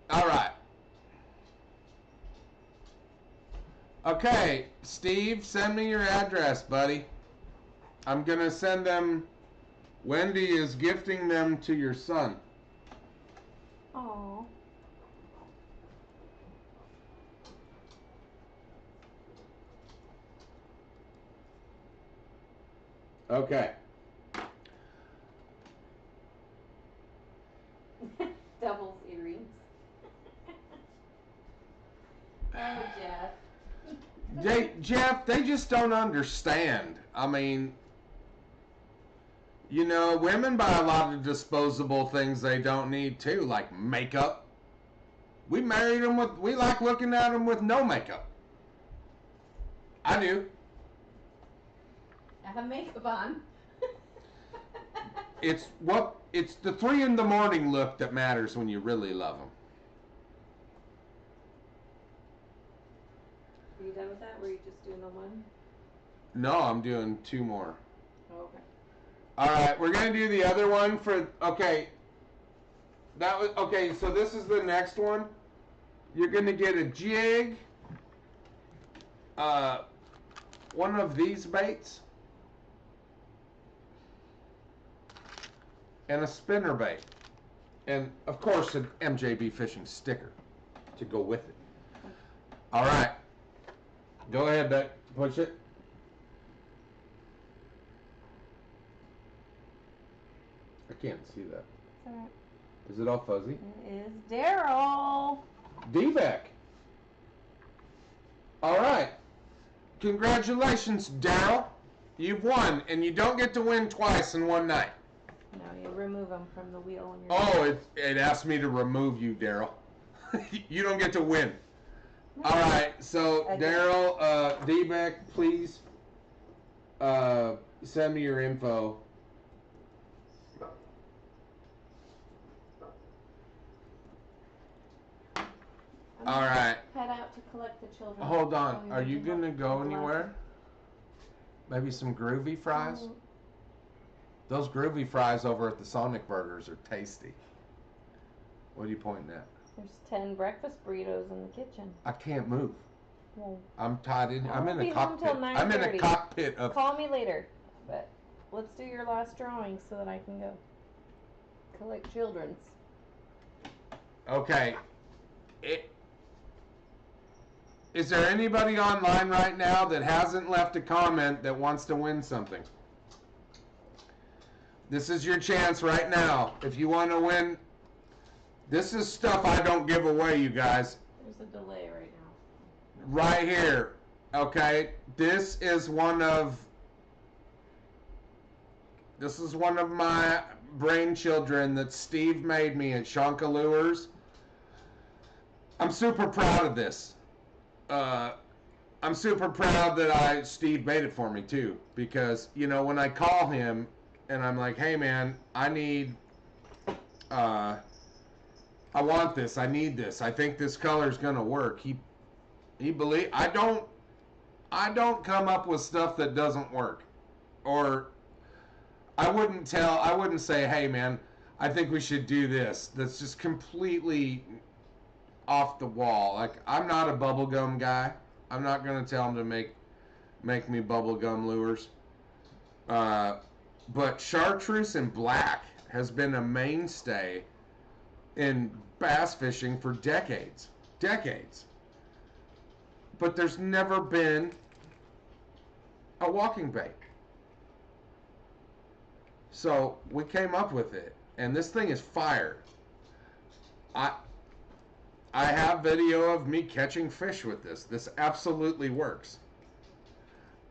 All right. Okay, Steve, send me your address, buddy. I'm going to send them. Wendy is gifting them to your son. Aw. Okay. Doubles earrings. Oh, Jeff. Jeff, they just don't understand. I mean, you know, women buy a lot of disposable things they don't need too, like makeup. We married them with, we like looking at them with no makeup. I do. I have makeup on. It's the 3 in the morning look that matters when you really love them. Are you done with that? Were you just doing the one? No, I'm doing 2 more. Oh, okay. All right, we're gonna do the other one for. Okay, that was okay. So this is the next one. You're gonna get a jig. One of these baits. And a spinner bait. And of course an MJB fishing sticker to go with it. All right. Go ahead, Beck. Push it. I can't see that. It's alright. Is it all fuzzy? It is Daryl. D-Beck. All right. Congratulations, Daryl. You've won, and you don't get to win twice in one night. No, you remove them from the wheel. And Oh, it asked me to remove you, Daryl. You don't get to win. All right, so Okay. Daryl, D-Beck, please send me your info. All right. Head out to collect the children. Hold on. Oh, Are you can gonna help go with the anywhere? Maybe some groovy fries? Oh, Those groovy fries over at the Sonic Burgers are tasty. What are you pointing at? There's 10 breakfast burritos in the kitchen. I can't move. Well, I'm tied in. I'm in I'll a be home till cockpit. I'm in a 9:30. cockpit of. call me later. But let's do your last drawing so that I can go collect children's. Okay. Is there anybody online right now that hasn't left a comment that wants to win something? This is your chance right now. If you want to win, this is stuff I don't give away, you guys. There's a delay right now. Right here. Okay? This is one of my brain children that Steve made me at Shonka Lures. I'm super proud of this. I'm super proud that Steve made it for me too, because when I call him and I'm like, hey man, I want this, I need this, I think this color's gonna work. I don't come up with stuff that doesn't work, or I wouldn't say, hey man, I think we should do this. That's just completely off the wall. Like, I'm not a bubblegum guy. I'm not going to tell him to make me bubblegum lures. But chartreuse and black has been a mainstay in bass fishing for decades. Decades. But there's never been a walking bait. So we came up with it, and this thing is fire. I have video of me catching fish with this. This absolutely works.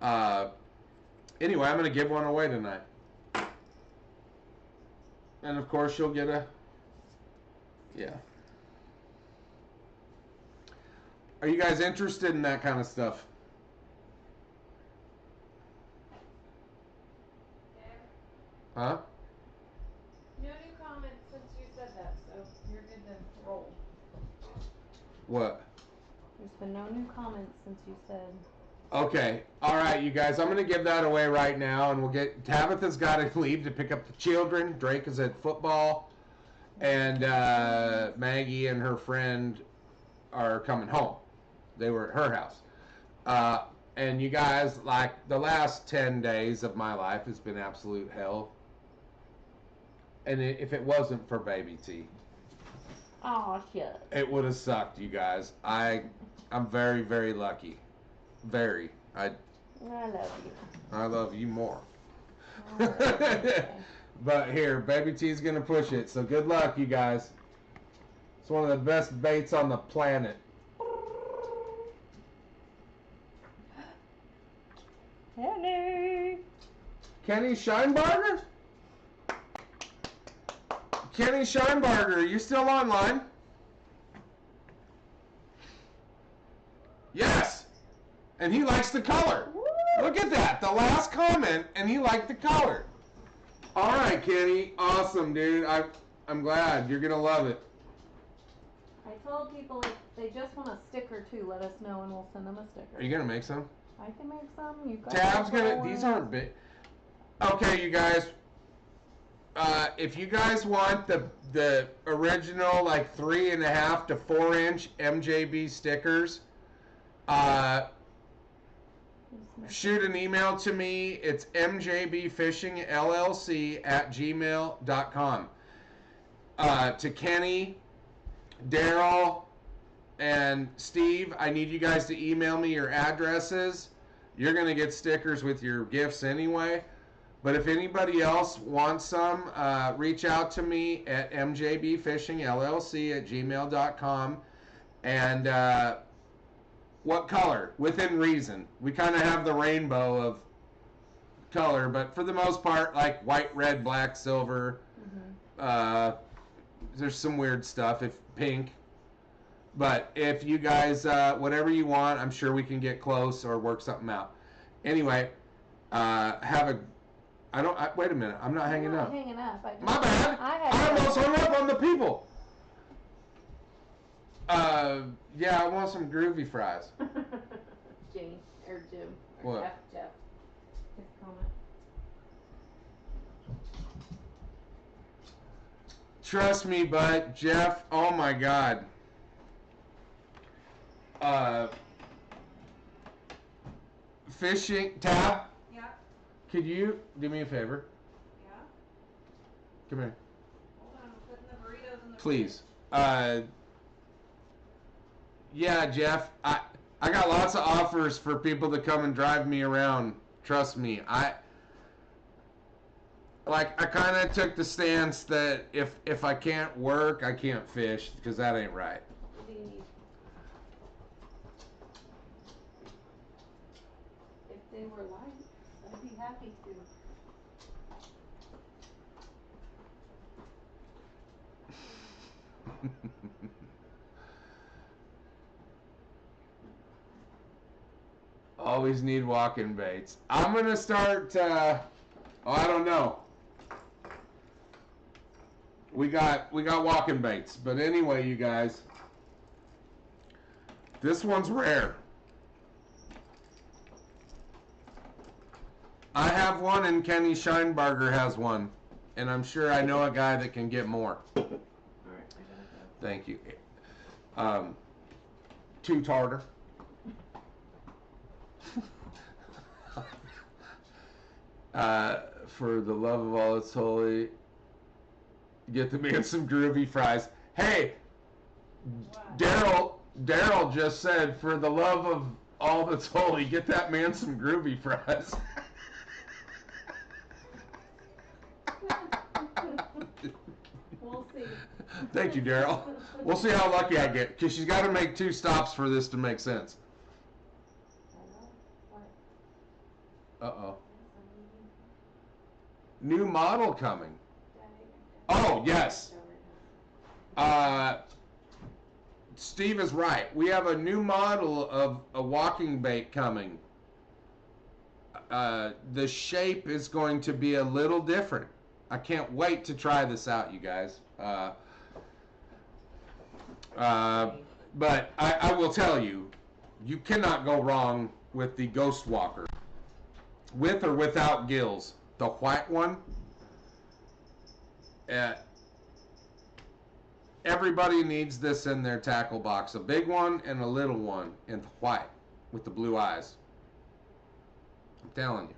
Anyway, I'm going to give one away tonight. And of course, you'll get a... Yeah. Are you guys interested in that kind of stuff? Huh? No new comments since you said that, so you're good to roll. What? There's been no new comments since you said. Okay. All right, you guys. I'm going to give that away right now, and we'll get... Tabitha's got to leave to pick up the children. Drake is at football. And Maggie and her friend are coming home. They were at her house. And you guys, like, the last 10 days of my life has been absolute hell. And if it wasn't for Baby T, Aw, shit. it would have sucked, you guys. I'm very, very lucky. Very. I love you. I love you more. Okay. But here, Baby T's gonna push it. So good luck, you guys. It's one of the best baits on the planet. Henny. Kenny Scheinbarger? Kenny Scheinbarger, are you still online? Yes! And he likes the color. Look at that. The last comment, and he liked the color. All right, Kenny. Awesome, dude. I'm glad. You're going to love it. I told people if they just want a stick or two, let us know and we'll send them a sticker. Are you going to make some? I can make some. You got Tab's some going to... for These it. aren't big. Okay, you guys. If you guys want the original, like 3.5 to 4 inch MJB stickers, shoot an email to me. It's mjbfishingllc@gmail.com. To Kenny, Daryl, and Steve, I need you guys to email me your addresses. You're going to get stickers with your gifts anyway. But if anybody else wants some, reach out to me at mjbfishingllc@gmail.com. And What color? Within reason. We kind of have the rainbow of color, but for the most part, like white, red, black, silver. There's some weird stuff. If pink. But if you guys, whatever you want, I'm sure we can get close or work something out. Anyway, wait a minute. I'm not hanging up. Hanging up. I just, My bad. I almost hung up on the people. Yeah, I want some groovy fries. Jane or Jim or What? Jeff. His comment. Trust me, bud. Jeff, oh my God. Fishing, Tab, Yeah, could you do me a favor? yeah. Come here. Hold on, I'm putting the burritos in the Please. Yeah, Jeff, I got lots of offers for people to come and drive me around. Trust me. I kind of took the stance that if I can't work, I can't fish, because that ain't right. What do you need? If they were light, I'd be happy to. Always need walking baits. I'm gonna start. I don't know. We got walking baits, but anyway, you guys, this one's rare. I have one, and Kenny Scheinbarger has one, and I'm sure I know a guy that can get more. Alright, I gotta go. Thank you. Two tartar. For the love of all that's holy, get the man some groovy fries. Hey, Daryl just said, for the love of all that's holy, get that man some groovy fries. We'll see. Thank you, Daryl. We'll see how lucky I get, because she's got to make 2 stops for this to make sense. Uh-oh. New model coming. Oh, yes. Steve is right. We have a new model of a walking bait coming. The shape is going to be a little different. I can't wait to try this out, you guys. But I will tell you, you cannot go wrong with the Ghost Walker. With or without gills. The white one, everybody needs this in their tackle box. A big one and a little one in white with the blue eyes. I'm telling you.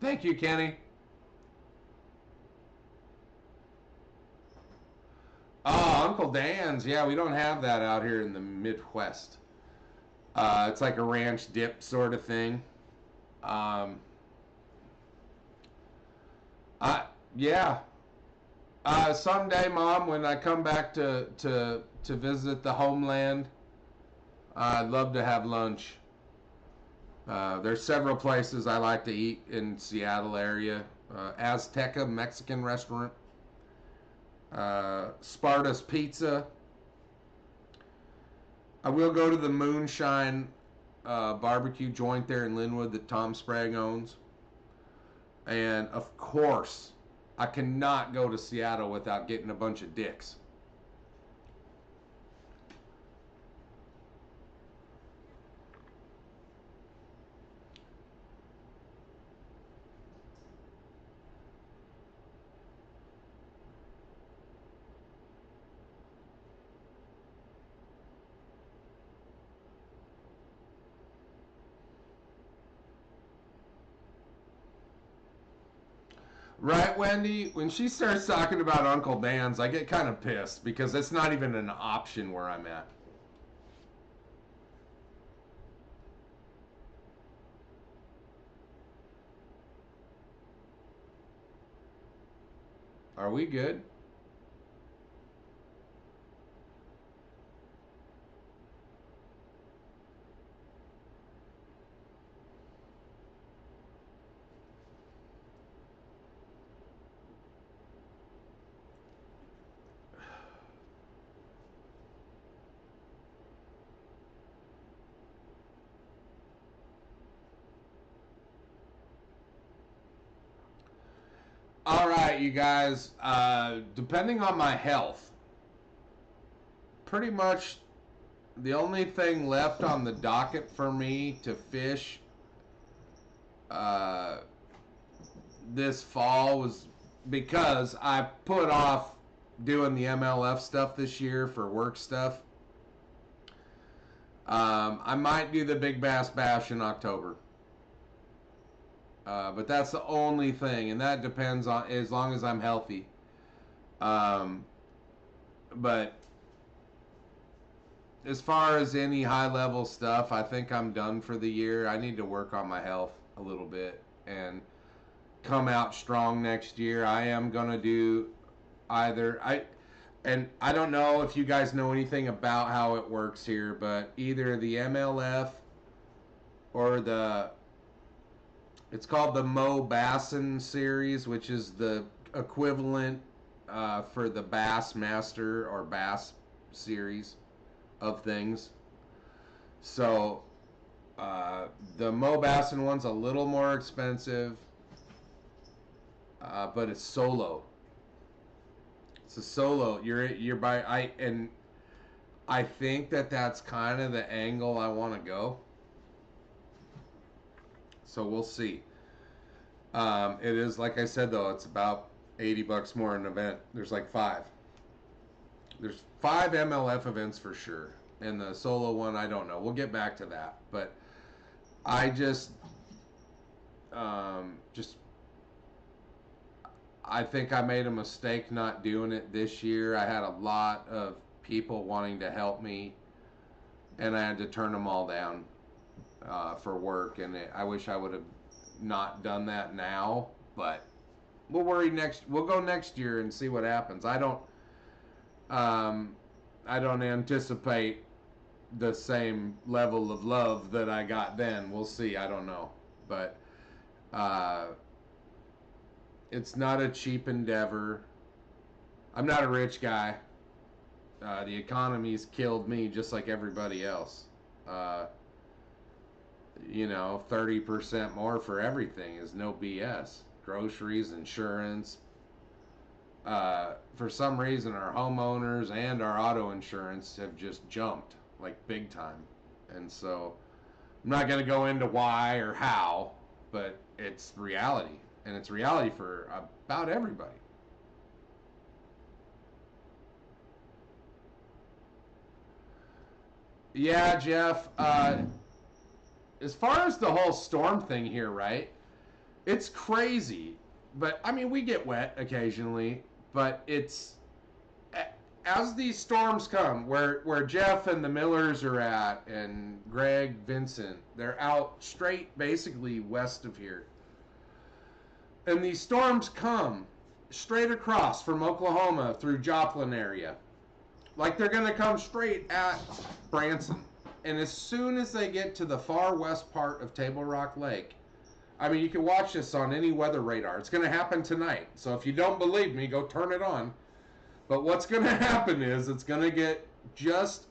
Thank you, Kenny. Oh, Uncle Dan's. Yeah, we don't have that out here in the Midwest. It's like a ranch dip sort of thing. Yeah. Someday, Mom, when I come back to visit the homeland, I'd love to have lunch. There's several places I like to eat in Seattle area. Azteca Mexican restaurant. Sparta's Pizza. I will go to the Moonshine barbecue joint there in Linwood that Tom Sprague owns. And of course, I cannot go to Seattle without getting a bunch of dicks. Right, Wendy? When she starts talking about Uncle Dan's, I get kind of pissed because it's not even an option where I'm at. Are we good? that, you guys, depending on my health, pretty much the only thing left on the docket for me to fish this fall was because I put off doing the MLF stuff this year for work stuff. I might do the Big Bass Bash in October. But that's the only thing, and that depends on as long as I'm healthy. But as far as any high level stuff, I think I'm done for the year. I need to work on my health a little bit and come out strong next year. I am gonna do either and I don't know if you guys know anything about how it works here, but either the MLF or it's called the Mo Bassin series, which is the equivalent for the Bassmaster or Bass series of things. So the Mo Bassin one's a little more expensive, but it's solo. It's a solo. You're by I think that's kind of the angle I want to go. So we'll see. It is, like I said, though, it's about $80 more an event. There's like 5. There's 5 MLF events for sure. And the solo one, I don't know. We'll get back to that. But I I think I made a mistake not doing it this year. I had a lot of people wanting to help me, and I had to turn them all down for work. And I wish I would have not done that now. But we'll go next year and see what happens. I don't anticipate the same level of love that I got then. We'll see. I don't know, but it's not a cheap endeavor. I'm not a rich guy. The economy's killed me just like everybody else. 30% more for everything is no BS. Groceries, insurance. For some reason, our homeowners and our auto insurance have just jumped, like big time. And so I'm not going to go into why or how, but it's reality. And it's reality for about everybody. Yeah, Jeff. As far as the whole storm thing here, right? It's crazy. But, I mean, we get wet occasionally. But it's... As these storms come, where Jeff and the Millers are at, and Greg, Vincent, they're out straight, basically, west of here. And these storms come straight across from Oklahoma through Joplin area. Like they're going to come straight at Branson. And as soon as they get to the far west part of Table Rock Lake, I mean, you can watch this on any weather radar. It's going to happen tonight. So if you don't believe me, go turn it on. But what's going to happen is it's going to get just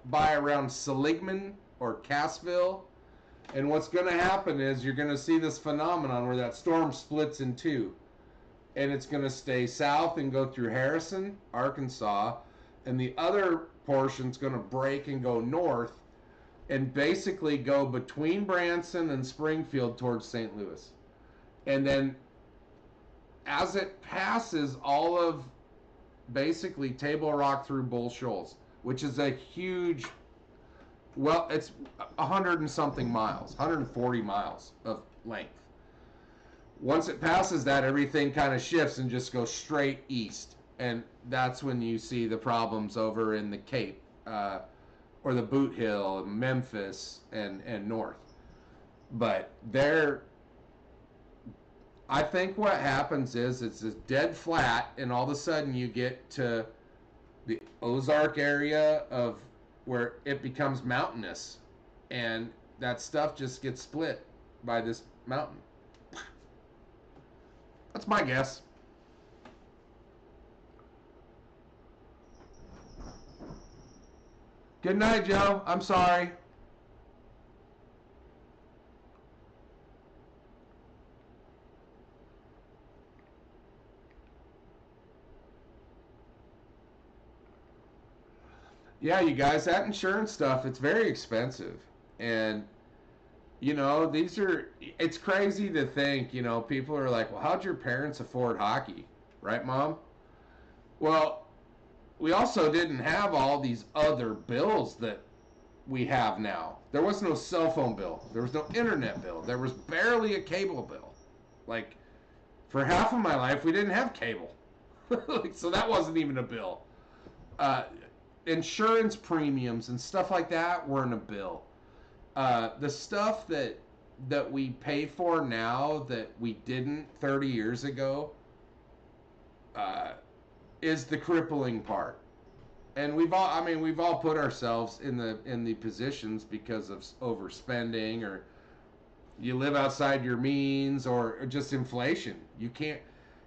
by around Seligman or Cassville. And what's going to happen is you're going to see this phenomenon where that storm splits in two. And it's going to stay south and go through Harrison, Arkansas. And the other portion's going to break and go north and basically go between Branson and Springfield towards St. Louis. And then as it passes all of basically Table Rock through Bull Shoals, which is a huge... Well, it's 100 and something miles, 140 miles of length. Once it passes that, everything kind of shifts and just goes straight east. And that's when you see the problems over in the Cape, or the Boot Hill, Memphis, and north. But I think what happens is it's this dead flat, and all of a sudden you get to the Ozark area of where it becomes mountainous, and that stuff just gets split by this mountain. That's my guess. Good night, Joe. I'm sorry. Yeah, you guys, that insurance stuff, it's very expensive. And, you know, it's crazy to think, you know, people are like, well, how'd your parents afford hockey? Right, Mom? Well, we also didn't have all these other bills that we have now. There was no cell phone bill. There was no internet bill. There was barely a cable bill. Like, for half of my life, we didn't have cable. So that wasn't even a bill. Insurance premiums and stuff like that weren't a bill. The stuff that we pay for now that we didn't 30 years ago is the crippling part. And we've all put ourselves in the positions because of overspending, or you live outside your means, or just inflation. You can't.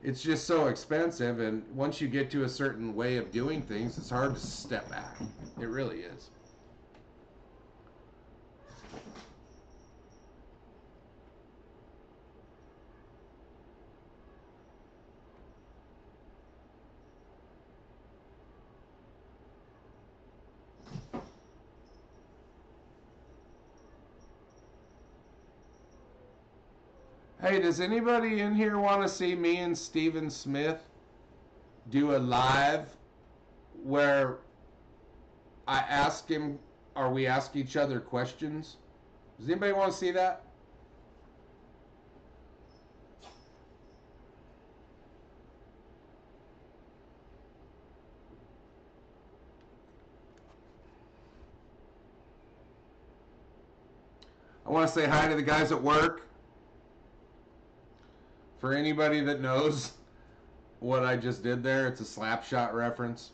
It's just so expensive, and once you get to a certain way of doing things, it's hard to step back. It really is. Hey, does anybody in here want to see me and Steven Smith do a live where I ask him, or we ask each other questions? Does anybody want to see that? I want to say hi to the guys at work. For anybody that knows what I just did there, it's a Slapshot reference.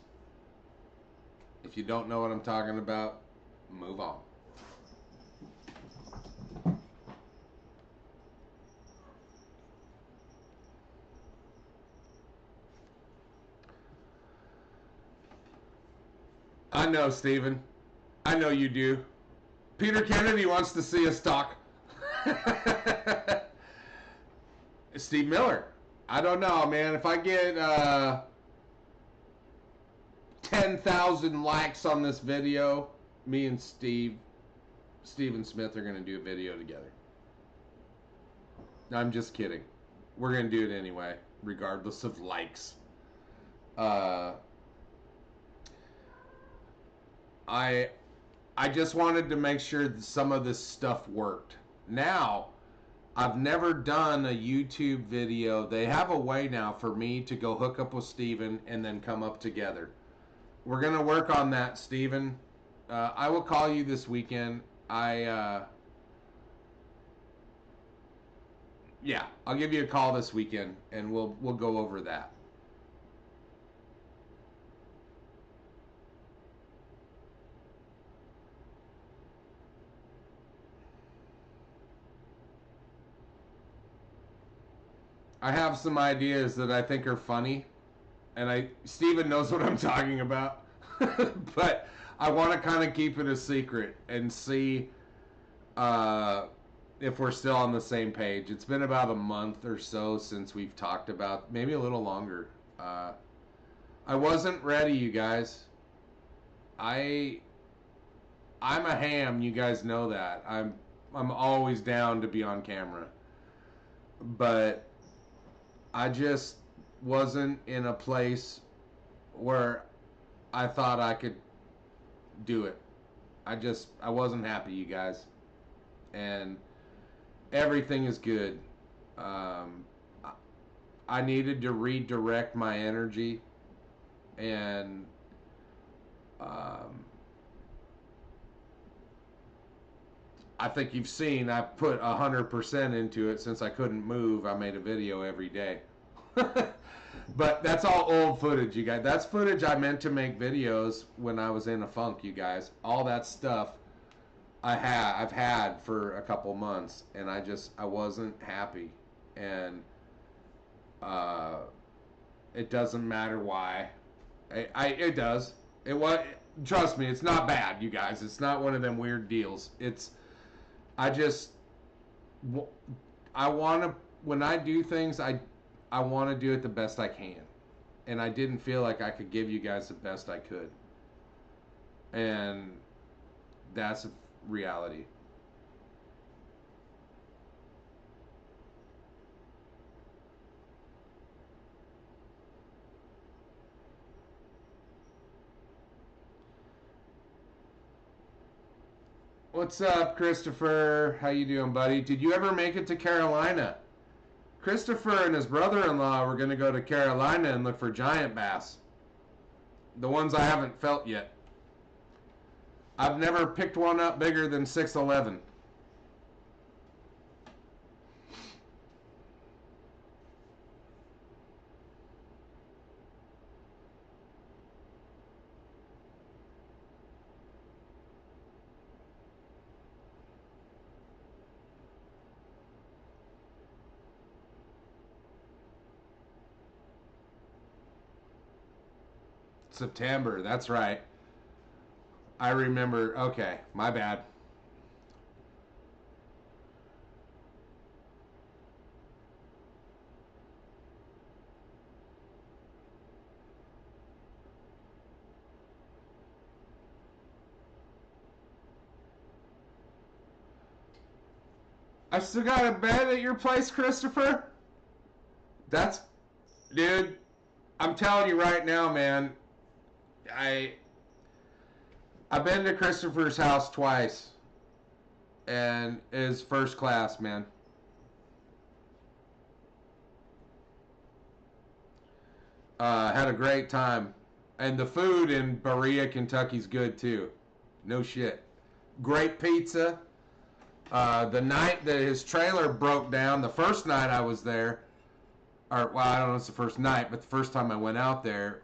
If you don't know what I'm talking about, move on. I know, Steven. I know you do. Peter Kennedy wants to see us talk. Steve Miller. I don't know, man. If I get 10,000 likes on this video, me and Steven Smith are going to do a video together. I'm just kidding. We're going to do it anyway, regardless of likes. I just wanted to make sure that some of this stuff worked. Now, I've never done a YouTube video. They have a way now for me to go hook up with Steven and then come up together. We're going to work on that, Steven. I will call you this weekend. Yeah, I'll give you a call this weekend and we'll go over that. I have some ideas that I think are funny, and Steven knows what I'm talking about, but I want to kind of keep it a secret and see if we're still on the same page. It's been about a month or so since we've talked about, maybe a little longer. I wasn't ready, you guys. I'm a ham, you guys know that. I'm always down to be on camera, but I just wasn't in a place where I thought I could do it. I wasn't happy, you guys. And everything is good. I needed to redirect my energy, and I think you've seen I put 100% into it. Since I couldn't move, I made a video every day. But that's all old footage, you guys. That's footage I meant to make videos when I was in a funk, you guys. All that stuff I've had for a couple months, and I wasn't happy. And it doesn't matter why. It does. Trust me, it's not bad, you guys. It's not one of them weird deals. I want to, when I do things, I want to do it the best I can. And I didn't feel like I could give you guys the best I could. And that's a reality. What's up, Christopher? How you doing, buddy? Did you ever make it to Carolina? Christopher and his brother-in-law were going to go to Carolina and look for giant bass. The ones I haven't felt yet. I've never picked one up bigger than 6'11". September, that's right. I remember. Okay, my bad. I still got a bed at your place, Christopher? That's, dude, I'm telling you right now, man. I've been to Christopher's house twice, and it's first class, man. Had a great time, and the food in Berea, Kentucky's good too. No shit. Great pizza. The night that his trailer broke down, the first night I was there, or well, I don't know if it's the first night, but the first time I went out there,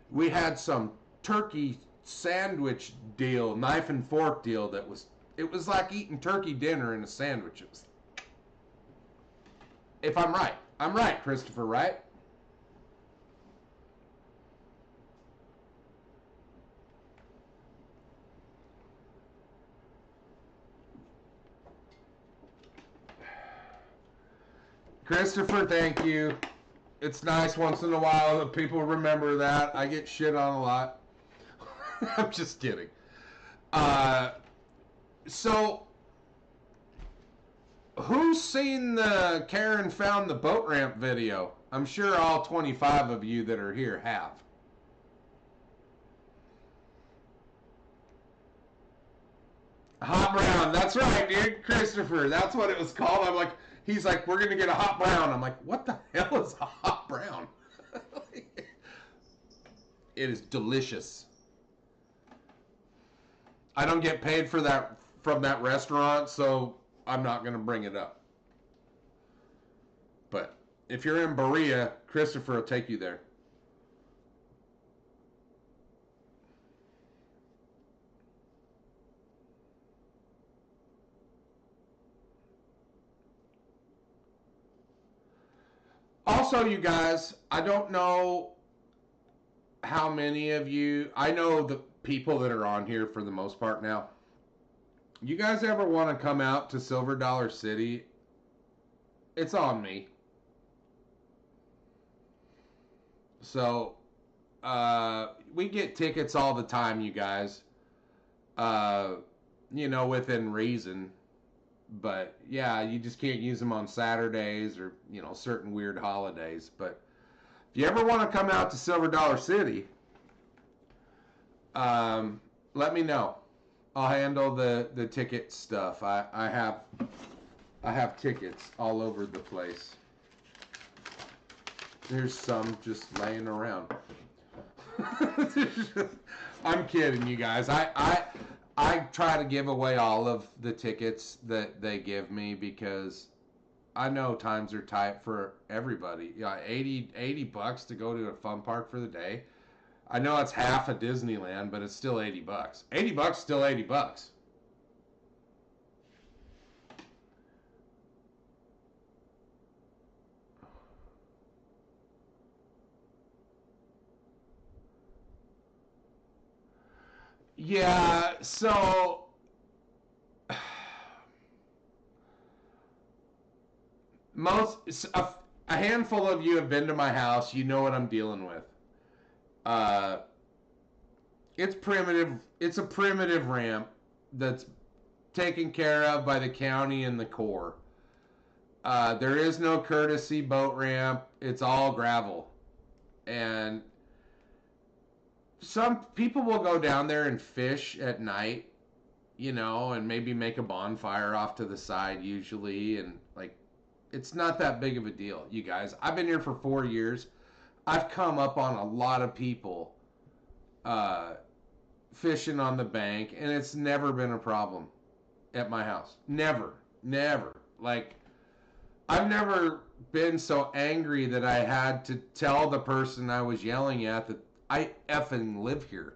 we had some turkey sandwich deal, knife and fork deal it was like eating turkey dinner in a sandwich. It was, if I'm right, Christopher, right? Christopher, thank you. It's nice once in a while that people remember that. I get shit on a lot. I'm just kidding. So, who's seen the Karen Found the Boat Ramp video? I'm sure all 25 of you that are here have. Hot brown. That's right, dude. Christopher. That's what it was called. I'm like, he's like, we're going to get a hot brown. I'm like, what the hell is a hot brown? It is delicious. I don't get paid for that from that restaurant, so I'm not going to bring it up. But if you're in Berea, Christopher will take you there. Also, you guys, I don't know how many of you, I know the people that are on here for the most part now. You guys ever want to come out to Silver Dollar City? It's on me. So, we get tickets all the time, you guys. Within reason. But yeah, you just can't use them on Saturdays or, certain weird holidays. But if you ever want to come out to Silver Dollar City, let me know. I'll handle the ticket stuff. I have tickets all over the place. There's some just laying around. I'm kidding, you guys. I try to give away all of the tickets that they give me because I know times are tight for everybody. Yeah, $80 to go to a fun park for the day. I know it's half of Disneyland, but it's still $80. $80 still $80. Yeah, so a handful of you have been to my house. You know what I'm dealing with. Uh, It's primitive. It's a primitive ramp that's taken care of by the county and the Corps. There is no courtesy boat ramp. It's all gravel. And some people will go down there and fish at night, you know, and maybe make a bonfire off to the side usually. And like, it's not that big of a deal, you guys. I've been here for 4 years. I've come up on a lot of people fishing on the bank, and it's never been a problem at my house. Never. Never. Like, I've never been so angry that I had to tell the person I was yelling at that I effing live here.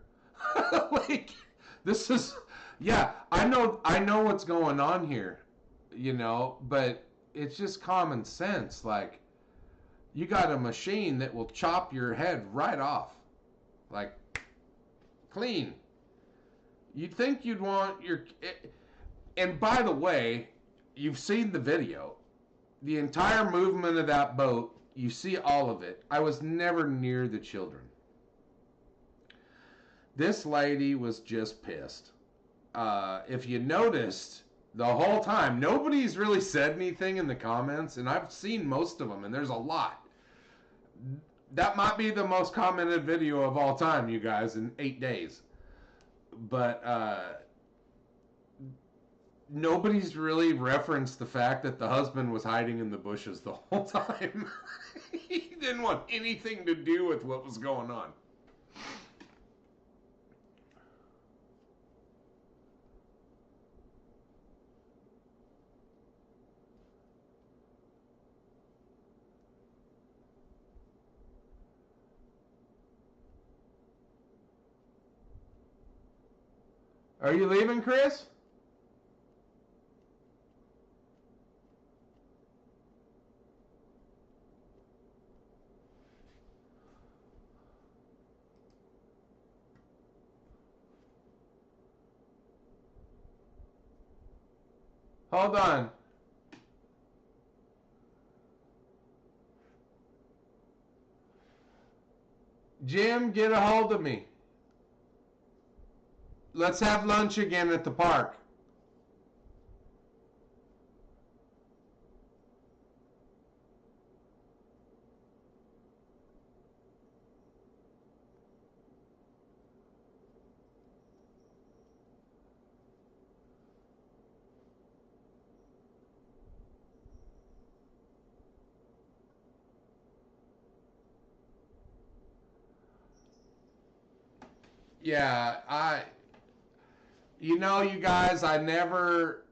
Like, this is, yeah, I know what's going on here, you know, but it's just common sense. Like, you got a machine that will chop your head right off. Like, clean. You'd think you'd want your, and by the way, you've seen the video. The entire movement of that boat, you see all of it. I was never near the children. This lady was just pissed. If you noticed, the whole time, nobody's really said anything in the comments, and I've seen most of them, and there's a lot. That might be the most commented video of all time, you guys, in 8 days. But nobody's really referenced the fact that the husband was hiding in the bushes the whole time. He didn't want anything to do with what was going on. Are you leaving, Chris? Hold on. Jim, get a hold of me. Let's have lunch again at the park. Yeah, you know, you guys, I never,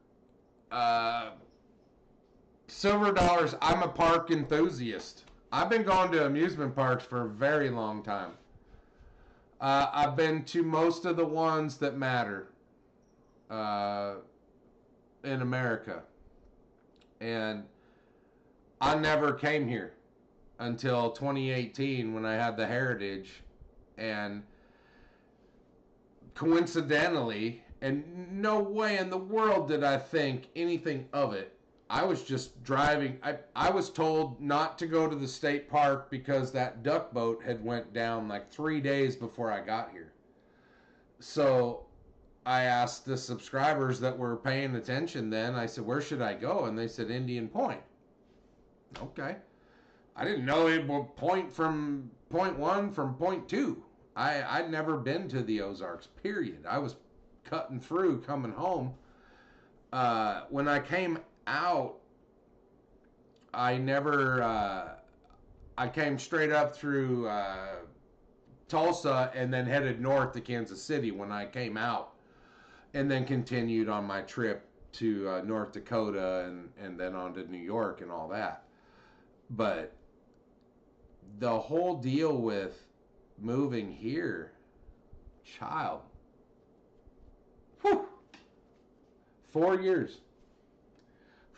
Silver Dollars, I'm a park enthusiast. I've been going to amusement parks for a very long time. I've been to most of the ones that matter in America. And I never came here until 2018 when I had the Heritage. And coincidentally, and no way in the world did I think anything of it, I was just driving. I was told not to go to the state park because that duck boat had went down like 3 days before I got here. So I asked the subscribers that were paying attention then, I said, where should I go? And they said, Indian Point. Okay. I didn't know it would point from point 1 from point 2. I'd never been to the Ozarks, period. I was cutting through, coming home. When I came out, I came straight up through Tulsa and then headed north to Kansas City when I came out, and then continued on my trip to North Dakota and then on to New York and all that. But the whole deal with moving here, child, whew, 4 years.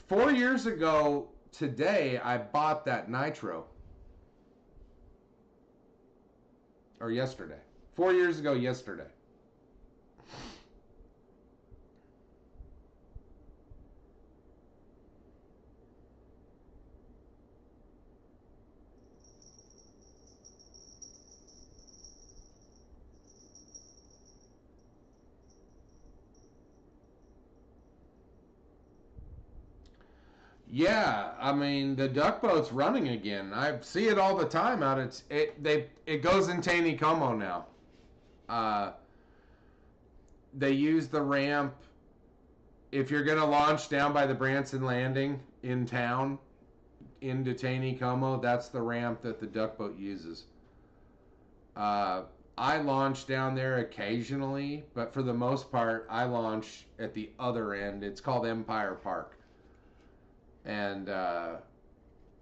4 years ago today, I bought that Nitro. Or yesterday. 4 years ago yesterday. Yeah, I mean the duck boat's running again. I see it all the time out. It goes in Taneycomo now. Uh, they use the ramp if you're gonna launch down by the Branson Landing in town into Taneycomo. That's the ramp that the duck boat uses. I launch down there occasionally, but for the most part, I launch at the other end. It's called Empire Park, and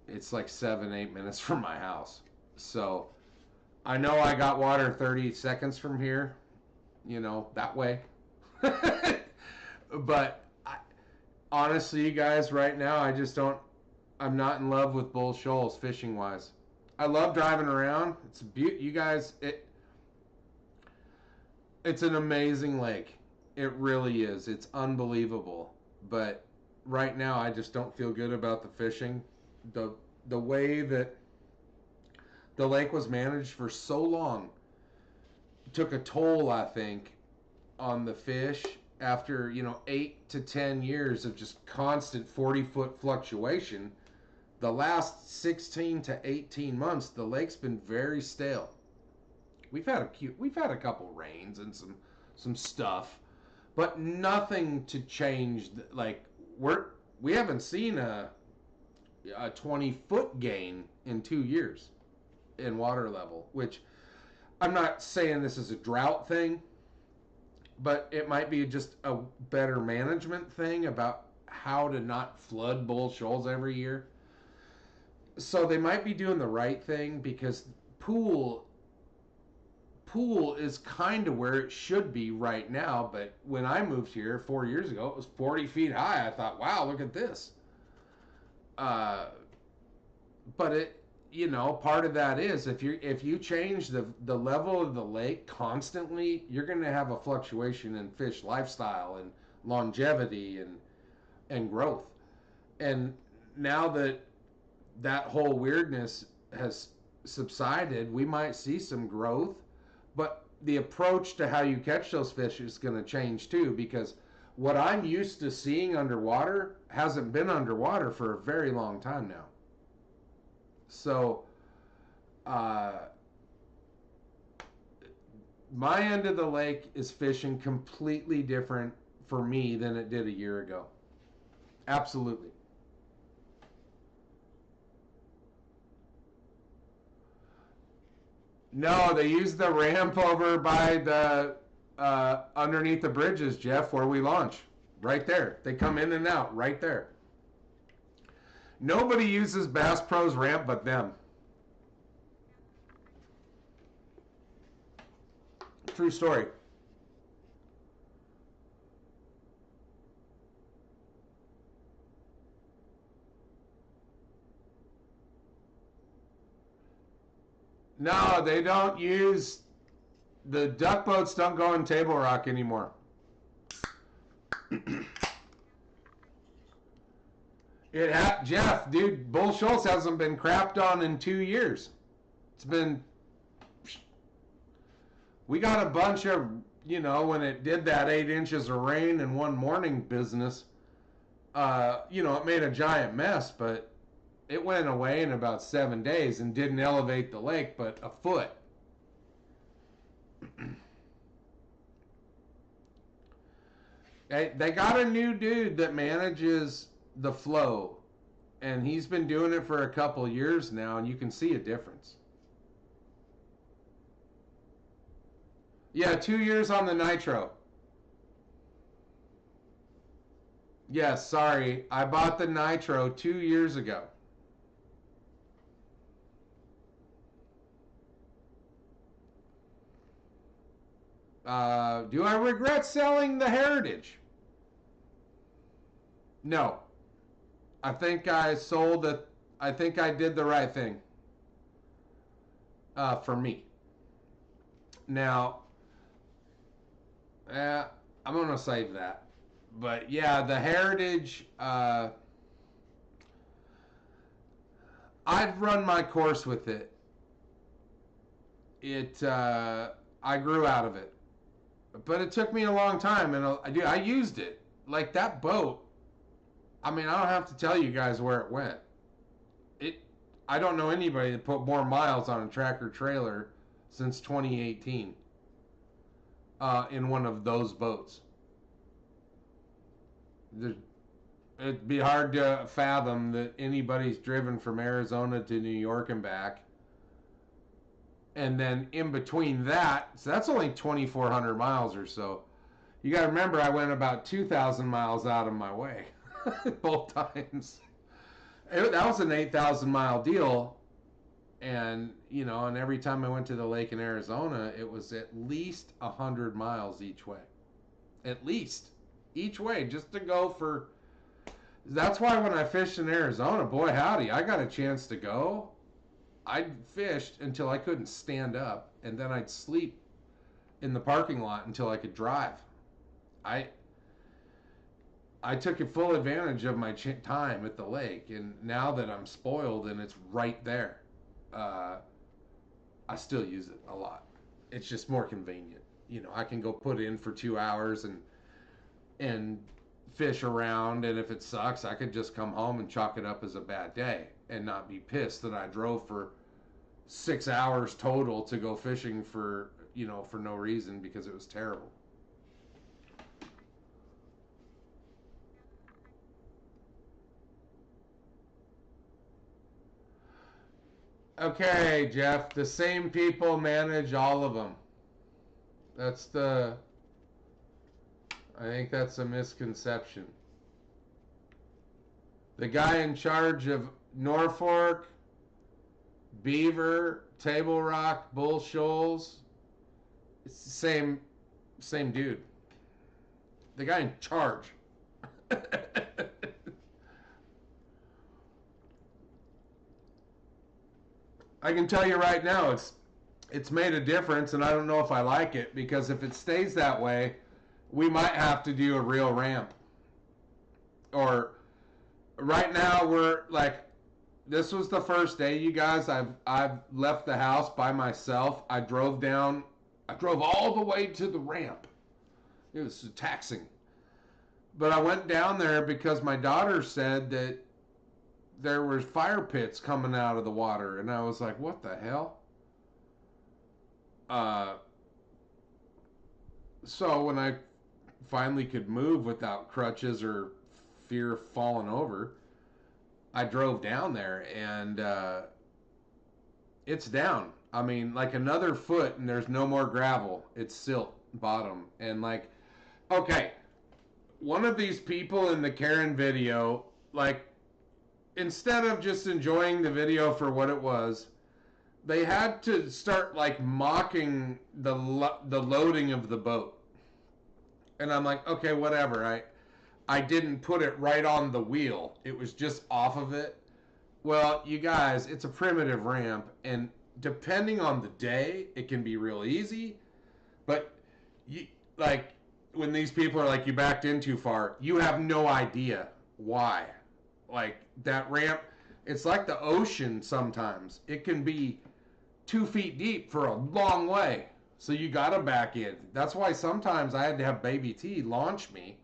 it's like 7-8 minutes from my house. So I know I got water 30 seconds from here, that way. But honestly, you guys, right now, I'm not in love with Bull Shoals fishing wise. I love driving around. It's you guys, it's an amazing lake. It really is. It's unbelievable. But right now, I just don't feel good about the fishing. The way that the lake was managed for so long took a toll, I think, on the fish after 8 to 10 years of just constant 40-foot fluctuation. The last 16 to 18 months, the lake's been very stale. We've had a couple rains and some stuff, but nothing to change. Like we haven't seen a 20-foot gain in 2 years in water level, which I'm not saying this is a drought thing, but it might be just a better management thing about how to not flood Bull Shoals every year. So they might be doing the right thing, because pool is kind of where it should be right now. But when I moved here 4 years ago, it was 40 feet high. I thought, wow, look at this. But part of that is if you change the level of the lake constantly, you're going to have a fluctuation in fish lifestyle and longevity and growth. And now that whole weirdness has subsided, we might see some growth, but the approach to how you catch those fish is going to change too, because what I'm used to seeing underwater hasn't been underwater for a very long time now. So my end of the lake is fishing completely different for me than it did a year ago. Absolutely. No, they use the ramp over by the underneath the bridges, Jeff, where we launch. Right there. They come in and out right there. Nobody uses Bass Pro's ramp but them. True story. No, they don't use the duck boats. Don't go in Table Rock anymore. Jeff, dude, Bull Shoals hasn't been crapped on in 2 years. It's been. We got a bunch of, when it did that 8 inches of rain in one morning business, it made a giant mess, but it went away in about 7 days and didn't elevate the lake but a foot. They got a new dude that manages the flow, and he's been doing it for a couple years now, and you can see a difference. Yeah, 2 years on the Nitro. Yes, sorry. I bought the Nitro 2 years ago. Do I regret selling the Heritage? No. I think I sold it. I think I did the right thing. For me. Now, I'm going to save that. But yeah, the Heritage, I've run my course with it. I grew out of it. But it took me a long time, and I used it. Like that boat, I mean, I don't have to tell you guys where it went. I don't know anybody that put more miles on a tractor trailer since 2018 in one of those boats. It'd be hard to fathom that anybody's driven from Arizona to New York and back. And then in between that, so that's only 2,400 miles or so. You got to remember, I went about 2,000 miles out of my way both times. That was an 8,000 mile deal. And, you know, and every time I went to the lake in Arizona, it was at least 100 miles each way. At least each way, just to go for. That's why when I fished in Arizona, boy howdy, I got a chance to go. I fished until I couldn't stand up, and then I'd sleep in the parking lot until I could drive. I took full advantage of my time at the lake, and now that I'm spoiled and it's right there, I still use it a lot. It's just more convenient. You know, I can go put in for 2 hours and fish around, and if it sucks, I could just come home and chalk it up as a bad day and not be pissed that I drove for 6 hours total to go fishing for, you know, for no reason because it was terrible. Okay, Jeff, the same people manage all of them. I think that's a misconception. The guy in charge of Norfolk, Beaver, Table Rock, Bull Shoals, it's the same dude. The guy in charge. I can tell you right now, it's made a difference, and I don't know if I like it, because if it stays that way, we might have to do a real ramp. Or right now we're like, this was the first day, you guys. I've left the house by myself. I drove all the way to the ramp. It was taxing. But I went down there because my daughter said that there were fire pits coming out of the water, and I was like, what the hell? So when I finally could move without crutches or fear of falling over, I drove down there, and it's down. I mean, like another foot, and there's no more gravel. It's silt bottom. And like, okay, one of these people in the Karen video, like, instead of just enjoying the video for what it was, they had to start like mocking the loading of the boat. And I'm like, okay, whatever. I didn't put it right on the wheel. It was just off of it. Well, you guys, it's a primitive ramp, and depending on the day, it can be real easy. But you, like, when these people are like, you backed in too far, you have no idea why. Like, that ramp, it's like the ocean sometimes. It can be 2 feet deep for a long way. So you got to back in. That's why sometimes I had to have Baby T launch me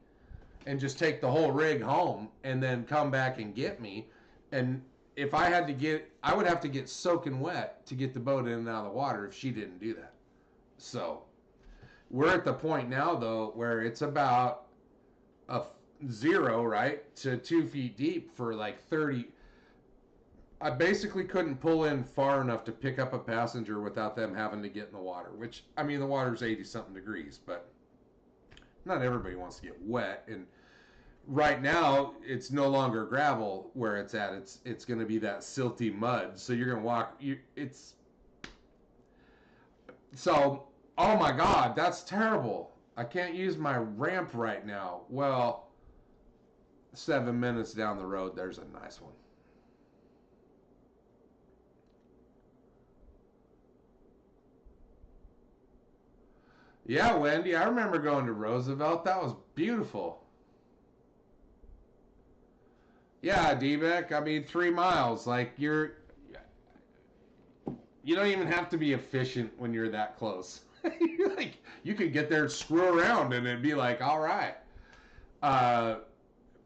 and just take the whole rig home and then come back and get me. And if I had to I would have to get soaking wet to get the boat in and out of the water if she didn't do that. So we're at the point now, though, where it's about a 0, right, to 2 feet deep for like 30. I basically couldn't pull in far enough to pick up a passenger without them having to get in the water, which, I mean, the water's 80-something degrees, but not everybody wants to get wet. And right now, it's no longer gravel where it's at. It's going to be that silty mud. So you're going to walk. So, oh my God, that's terrible. I can't use my ramp right now. Well, 7 minutes down the road, there's a nice one. Yeah, Wendy, I remember going to Roosevelt. That was beautiful. Yeah, D-Beck, I mean, 3 miles. Like, you don't even have to be efficient when you're that close. Like, you could get there and screw around and it'd be like, all right.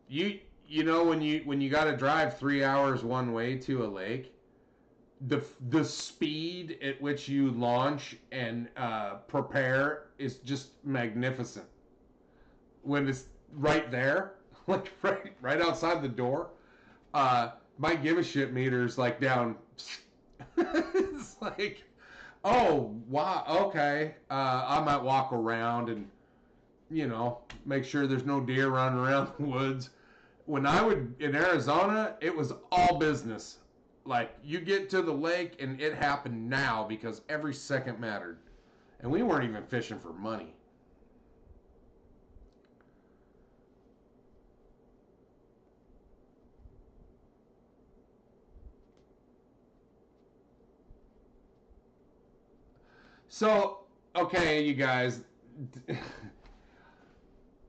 You you know when you got to drive 3 hours one way to a lake, the speed at which you launch and prepare is just magnificent. When it's right there, like right outside the door, my give a shit meter's like down. It's like, oh wow, okay. I might walk around and make sure there's no deer running around the woods. When I would in Arizona, it was all business. Like you get to the lake and it happened now because every second mattered, and we weren't even fishing for money. So, okay, you guys,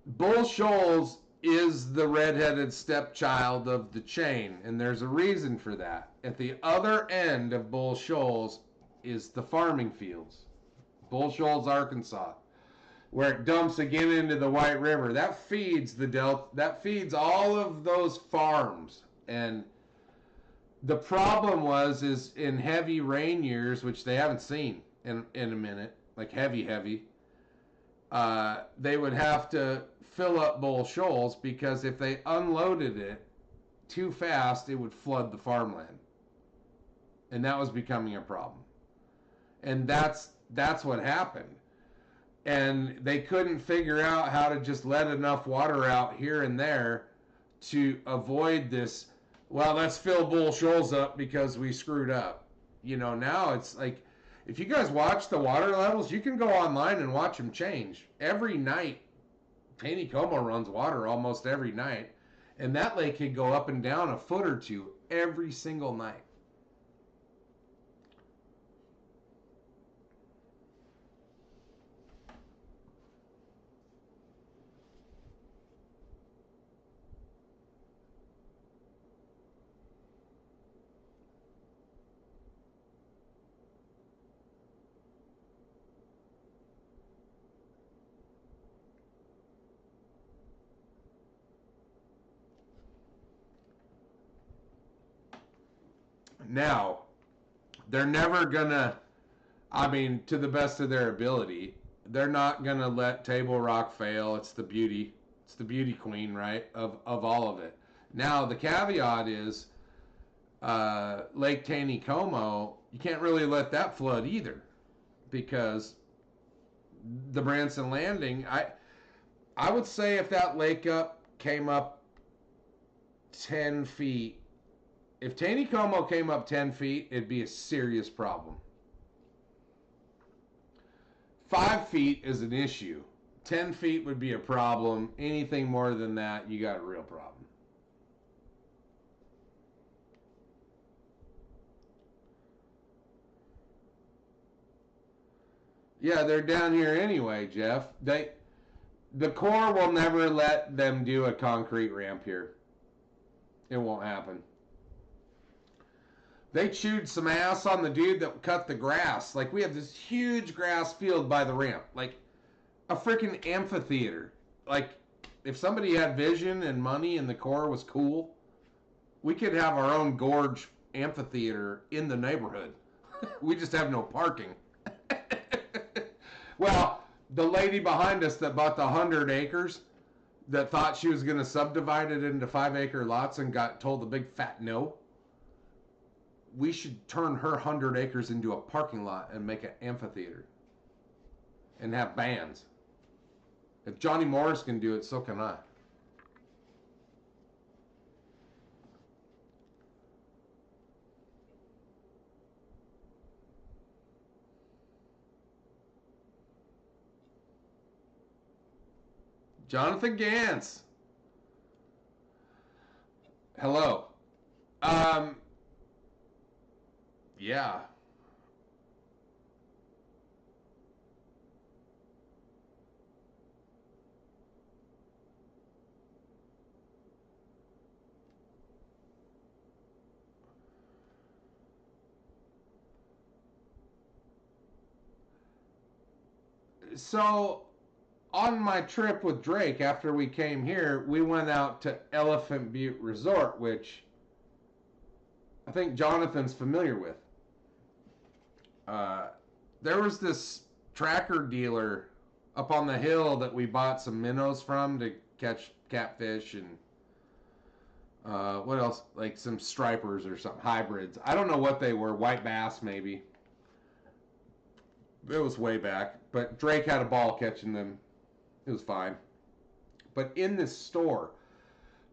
Bull Shoals is the redheaded stepchild of the chain, and there's a reason for that. At the other end of Bull Shoals is the farming fields, Bull Shoals, Arkansas, where it dumps again into the White River. That feeds the Delta. That feeds all of those farms. And the problem is in heavy rain years, which they haven't seen in a minute, like heavy, they would have to fill up Bull Shoals because if they unloaded it too fast, it would flood the farmland. And that was becoming a problem. And that's what happened. And they couldn't figure out how to just let enough water out here and there to avoid this, well, let's fill Bull Shoals up because we screwed up. Now it's like, if you guys watch the water levels, you can go online and watch them change. Every night, Taneycomo runs water almost every night. And that lake could go up and down a foot or two every single night. Now, they're never gonna, to the best of their ability, they're not gonna let Table Rock fail. It's the beauty queen, right, of all of it. Now, the caveat is Lake Taneycomo, you can't really let that flood either because the Branson Landing, I would say if that lake came up 10 feet, if Taneycomo came up 10 feet, it'd be a serious problem. 5 feet is an issue. 10 feet would be a problem. Anything more than that, you got a real problem. Yeah, they're down here anyway, Jeff. The Corps will never let them do a concrete ramp here. It won't happen. They chewed some ass on the dude that cut the grass. Like, we have this huge grass field by the ramp. Like, a freaking amphitheater. Like, if somebody had vision and money and the Corps was cool, we could have our own gorge amphitheater in the neighborhood. We just have no parking. Well, the lady behind us that bought the 100 acres that thought she was going to subdivide it into 5-acre lots and got told a big fat no. We should turn her 100 acres into a parking lot and make an amphitheater and have bands. If Johnny Morris can do it, so can I. Jonathan Gantz. Hello. Yeah. So on my trip with Drake after we came here, we went out to Elephant Butte Resort, which I think Jonathan's familiar with. There was this tracker dealer up on the hill that we bought some minnows from to catch catfish and what else? Like some stripers or something, hybrids. I don't know what they were, white bass maybe. It was way back, but Drake had a ball catching them. It was fine. But in this store,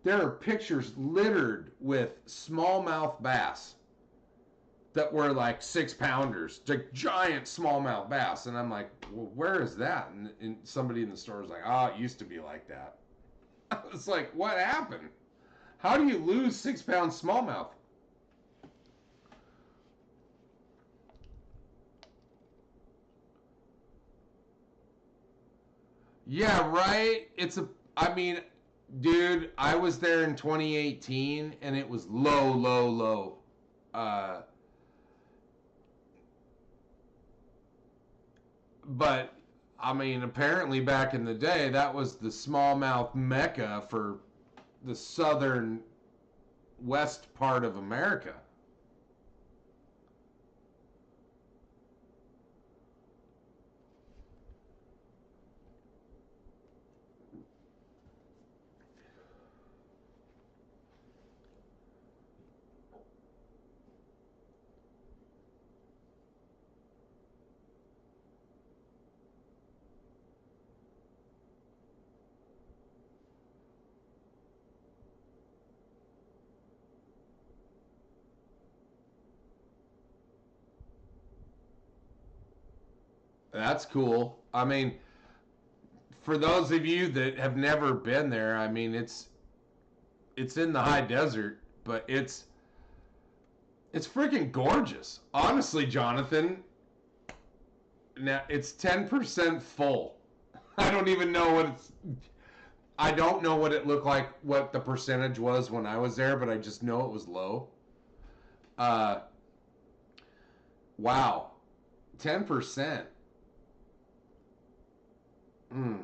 there are pictures littered with smallmouth bass that were like 6-pounders, like giant smallmouth bass. And I'm like, well, where is that? And somebody in the store was like, oh, it used to be like that. I was like, what happened? How do you lose 6-pound smallmouth? Yeah, right. I mean, dude, I was there in 2018 and it was low, low, low. But I mean, apparently back in the day, that was the smallmouth mecca for the southern west part of America. That's cool. I mean, for those of you that have never been there, I mean, it's in the high desert, but it's freaking gorgeous. Honestly, Jonathan, now it's 10% full. I don't even know I don't know what it looked like, what the percentage was when I was there, but I just know it was low. Wow. 10%. Mm.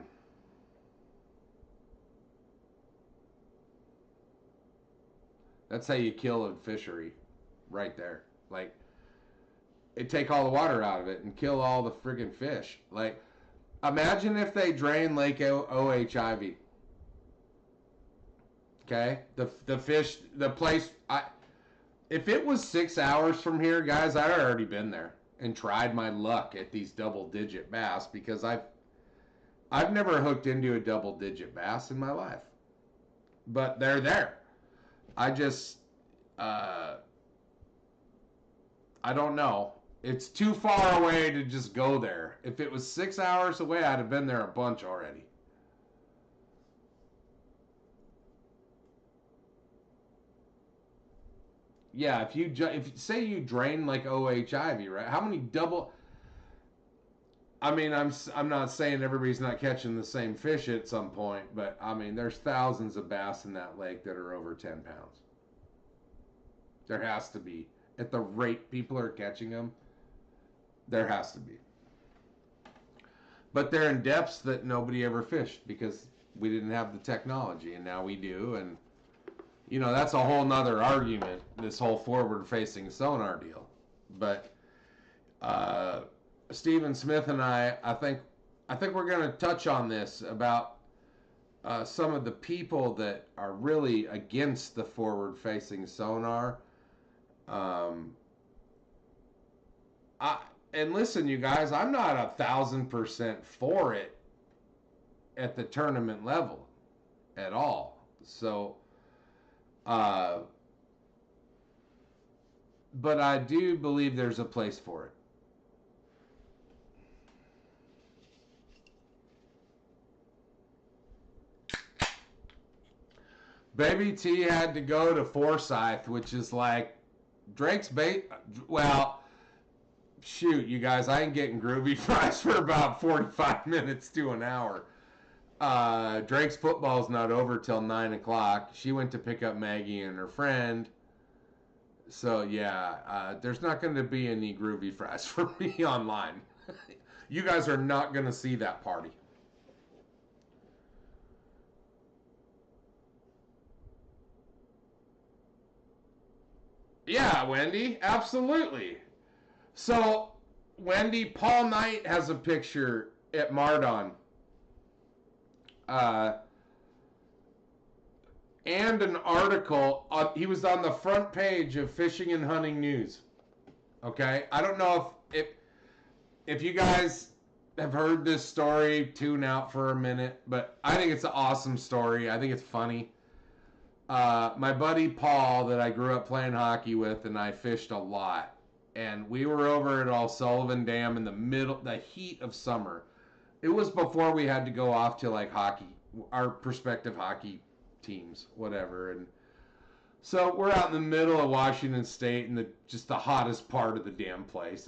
That's how you kill a fishery, right there. Like, it take all the water out of it and kill all the friggin' fish. Like, imagine if they drain Lake OHIV. Okay, the fish, the place. If it was 6 hours from here, guys, I'd already been there and tried my luck at these double-digit bass because I've never hooked into a double-digit bass in my life, but they're there. I just, I don't know. It's too far away to just go there. If it was 6 hours away, I'd have been there a bunch already. Yeah, if say you drain like OHIV, right? How many double? I mean, I'm not saying everybody's not catching the same fish at some point, but I mean, there's thousands of bass in that lake that are over 10 pounds. There has to be. At the rate people are catching them, there has to be. But they're in depths that nobody ever fished because we didn't have the technology, and now we do. And, you know, that's a whole nother argument, this whole forward-facing sonar deal. But Stephen Smith and I think we're going to touch on this about some of the people that are really against the forward-facing sonar. And listen, you guys, I'm not 1,000% for it at the tournament level at all. So, but I do believe there's a place for it. Baby T had to go to Forsyth, which is like Drake's bait. Well, shoot, you guys, I ain't getting groovy fries for about 45 minutes to an hour. Drake's football's not over till 9 o'clock. She went to pick up Maggie and her friend. So, yeah, there's not going to be any groovy fries for me online. You guys are not going to see that party. Yeah, Wendy, absolutely. So, Wendy, Paul Knight has a picture at Mardon. And an article. He was on the front page of Fishing and Hunting News. Okay? I don't know if you guys have heard this story, tune out for a minute, but I think it's an awesome story. I think it's funny. My buddy Paul, that I grew up playing hockey with, and I fished a lot. And we were over at All Sullivan Dam in the heat of summer. It was before we had to go off to like hockey, our prospective hockey teams, whatever. And so we're out in the middle of Washington State in just the hottest part of the damn place.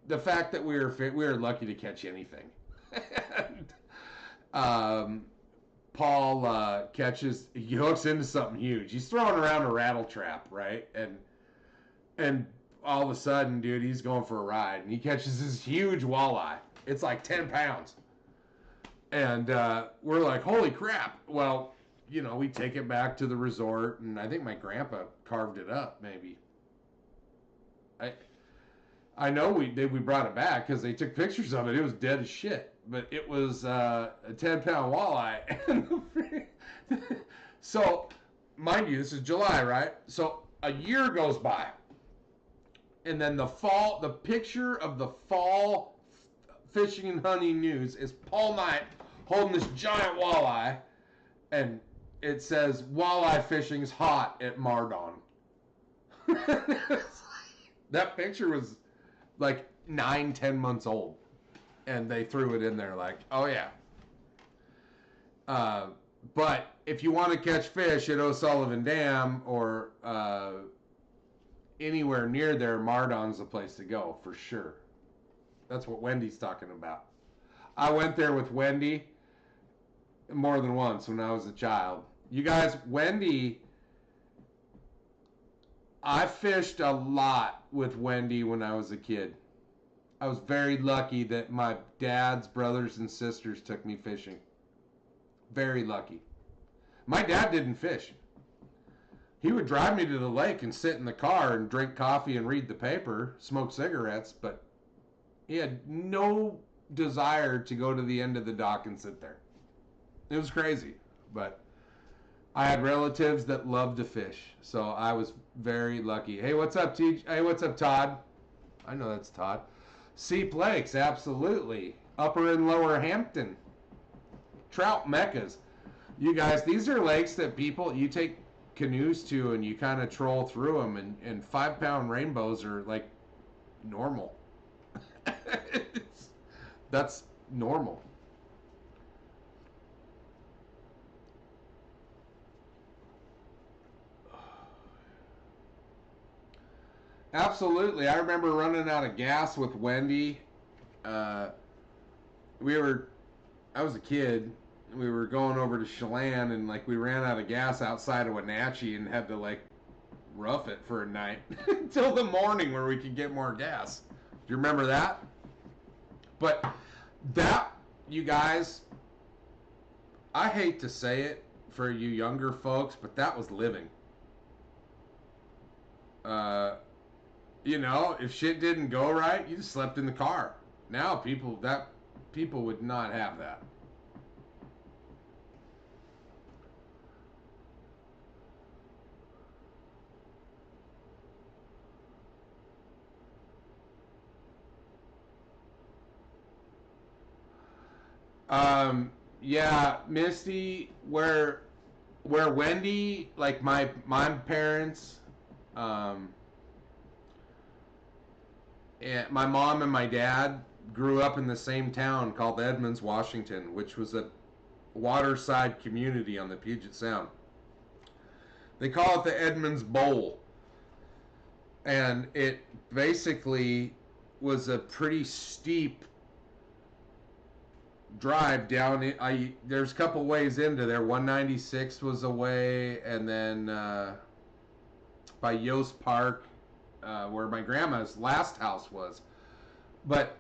The fact that we were lucky to catch anything. And, Paul he hooks into something huge. He's throwing around a rattle trap, right? And all of a sudden, dude, he's going for a ride, and he catches this huge walleye. It's like 10 pounds. And we're like, holy crap. Well, we take it back to the resort, and I think my grandpa carved it up, maybe. I know we brought it back because they took pictures of it. It was dead as shit. But it was a 10-pound walleye. So, mind you, this is July, right? So a year goes by. And then the picture of the fall Fishing and Hunting News is Paul Knight holding this giant walleye. And it says, walleye fishing's hot at Mardon. That picture was like 9-10 months old. And they threw it in there like, oh yeah. But if you want to catch fish at O'Sullivan Dam or anywhere near there, Mardon's the place to go for sure. That's what Wendy's talking about. I went there with Wendy more than once when I was a child. You guys, Wendy, I fished a lot with Wendy when I was a kid. I was very lucky that my dad's brothers and sisters took me fishing. Very lucky. My dad didn't fish. He would drive me to the lake and sit in the car and drink coffee and read the paper, smoke cigarettes, but he had no desire to go to the end of the dock and sit there. It was crazy, but I had relatives that loved to fish, so I was very lucky. Hey, what's up, Hey, what's up, Todd? I know that's Todd. Seep Lakes, absolutely. Upper and Lower Hampton. Trout meccas. You guys, these are lakes that you take canoes to and you kind of troll through them, and 5-pound rainbows are like normal. That's normal. Absolutely. I remember running out of gas with Wendy. I was a kid. We were going over to Chelan, and like we ran out of gas outside of Wenatchee and had to like rough it for a night until the morning where we could get more gas. Do you remember that? But that, you guys, I hate to say it for you younger folks, but that was living. If shit didn't go right, you just slept in the car. Now people would not have that. Yeah, Misty, where Wendy, like my parents, and my mom and my dad grew up in the same town called Edmonds, Washington, which was a waterside community on the Puget Sound. They call it the Edmonds Bowl. And it basically was a pretty steep drive down. There's a couple ways into there. 196 was a way, and then by Yost Park, where my grandma's last house was. But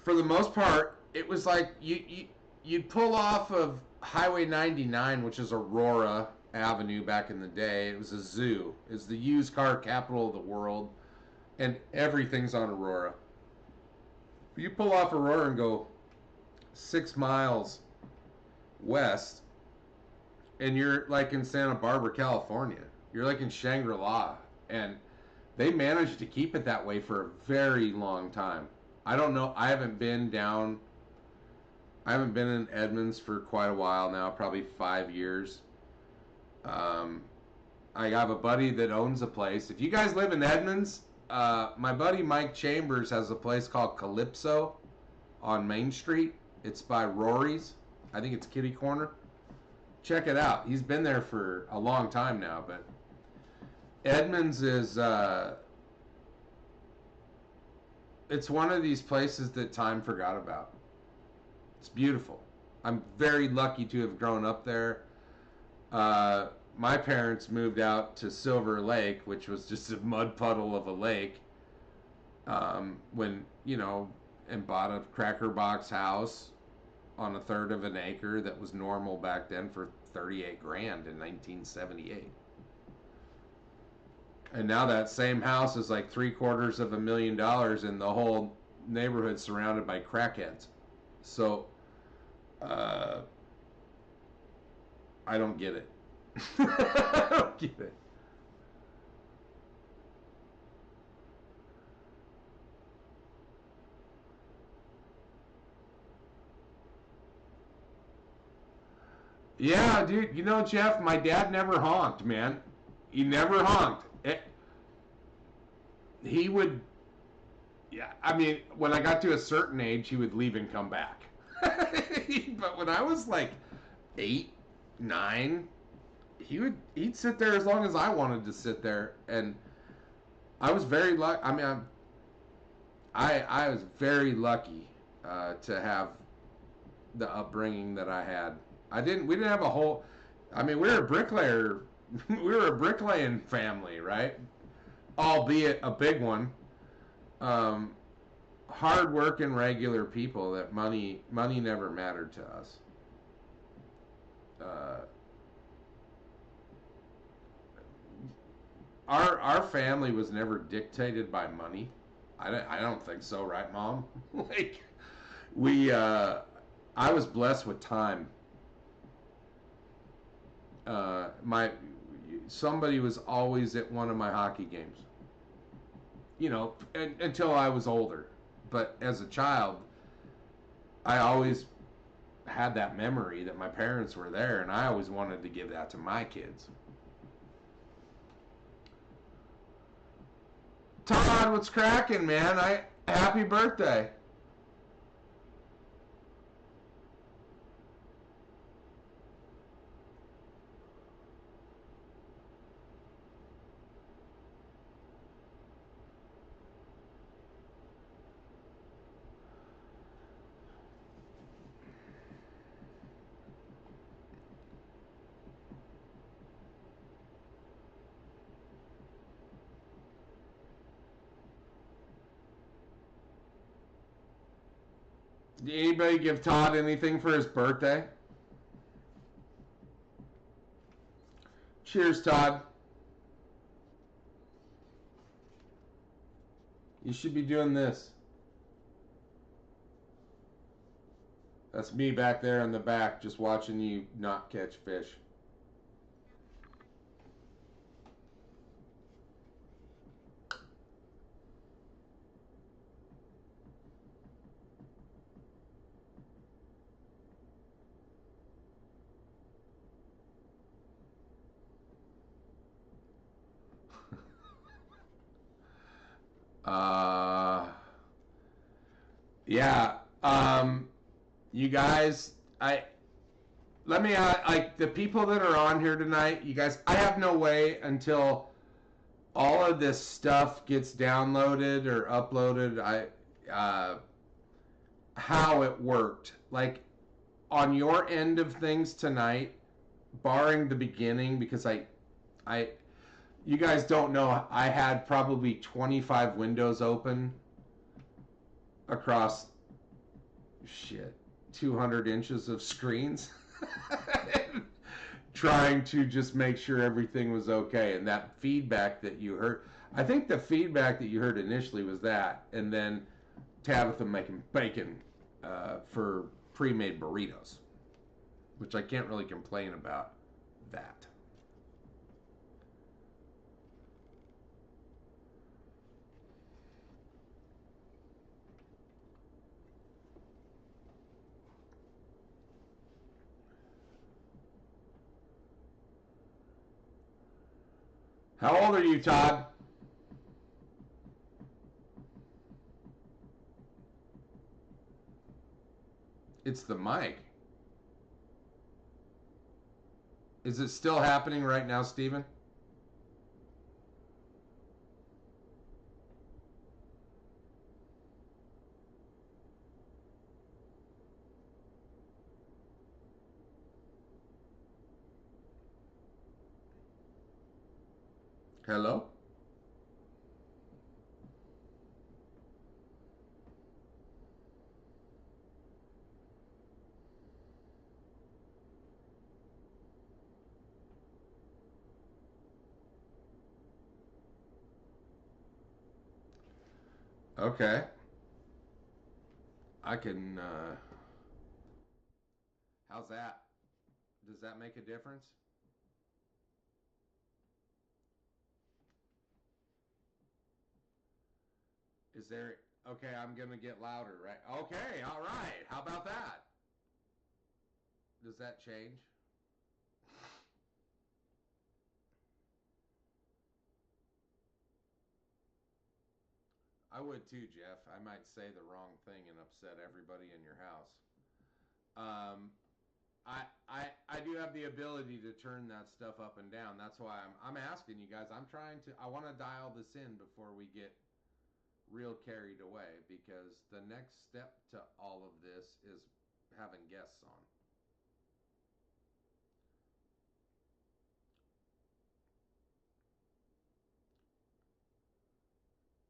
for the most part, it was like you'd pull off of Highway 99, which is Aurora, Avenue back in the day. It was a zoo. It's the used car capital of the world, and everything's on Aurora. You pull off Aurora and go 6 miles west, and you're like in Santa Barbara, California. You're like in Shangri-La, and they managed to keep it that way for a very long time. I don't know. I haven't been in Edmonds for quite a while now, probably 5 years. I have a buddy that owns a place. If you guys live in Edmonds, my buddy Mike Chambers has a place called Calypso on Main Street. It's by Rory's. I think it's Kitty Corner. Check it out. He's been there for a long time now, but Edmonds is it's one of these places that time forgot about. It's beautiful. I'm very lucky to have grown up there. My parents moved out to Silver Lake, which was just a mud puddle of a lake, and bought a cracker box house on a third of an acre that was normal back then for $38,000 in 1978. And now that same house is like $750,000 and the whole neighborhood surrounded by crackheads. So, I don't get it. I don't get it. Yeah, dude. Jeff, my dad never honked, man. He never honked. He would, yeah, I mean, when I got to a certain age, he would leave and come back. But when I was like 8, 9, he'd sit there as long as I wanted to sit there, and I was very lucky. I mean, I was very lucky to have the upbringing that I had. We didn't have a whole. I mean, we were a bricklayer. We were a bricklaying family, right? Albeit a big one. Hard-working, regular people that money never mattered to us. Our family was never dictated by money. I don't think so, right, Mom? Like I was blessed with time. Somebody was always at one of my hockey games. Until I was older. But as a child, I always had that memory that my parents were there, and I always wanted to give that to my kids. Todd, what's cracking, man? Happy birthday. Did anybody give Todd anything for his birthday? Cheers, Todd. You should be doing this. That's me back there in the back just watching you not catch fish. Yeah. You guys, like the people that are on here tonight, you guys, I have no way until all of this stuff gets downloaded or uploaded, how it worked. Like on your end of things tonight, barring the beginning, because you guys don't know, I had probably 25 windows open across 200 inches of screens. trying to just make sure everything was okay. And that feedback that you heard, I think the feedback that you heard initially was that, and then Tabitha making bacon for pre-made burritos, which I can't really complain about that. How old are you, Todd? It's the mic. Is it still happening right now, Steven? Hello? Okay. I can, how's that? Does that make a difference? Is there, okay, I'm gonna get louder, right? Okay, all right. How about that? Does that change? I would too, Jeff. I might say the wrong thing and upset everybody in your house. Um, I do have the ability to turn that stuff up and down. That's why I'm asking you guys. I want to dial this in before we get real carried away, because the next step to all of this is having guests on.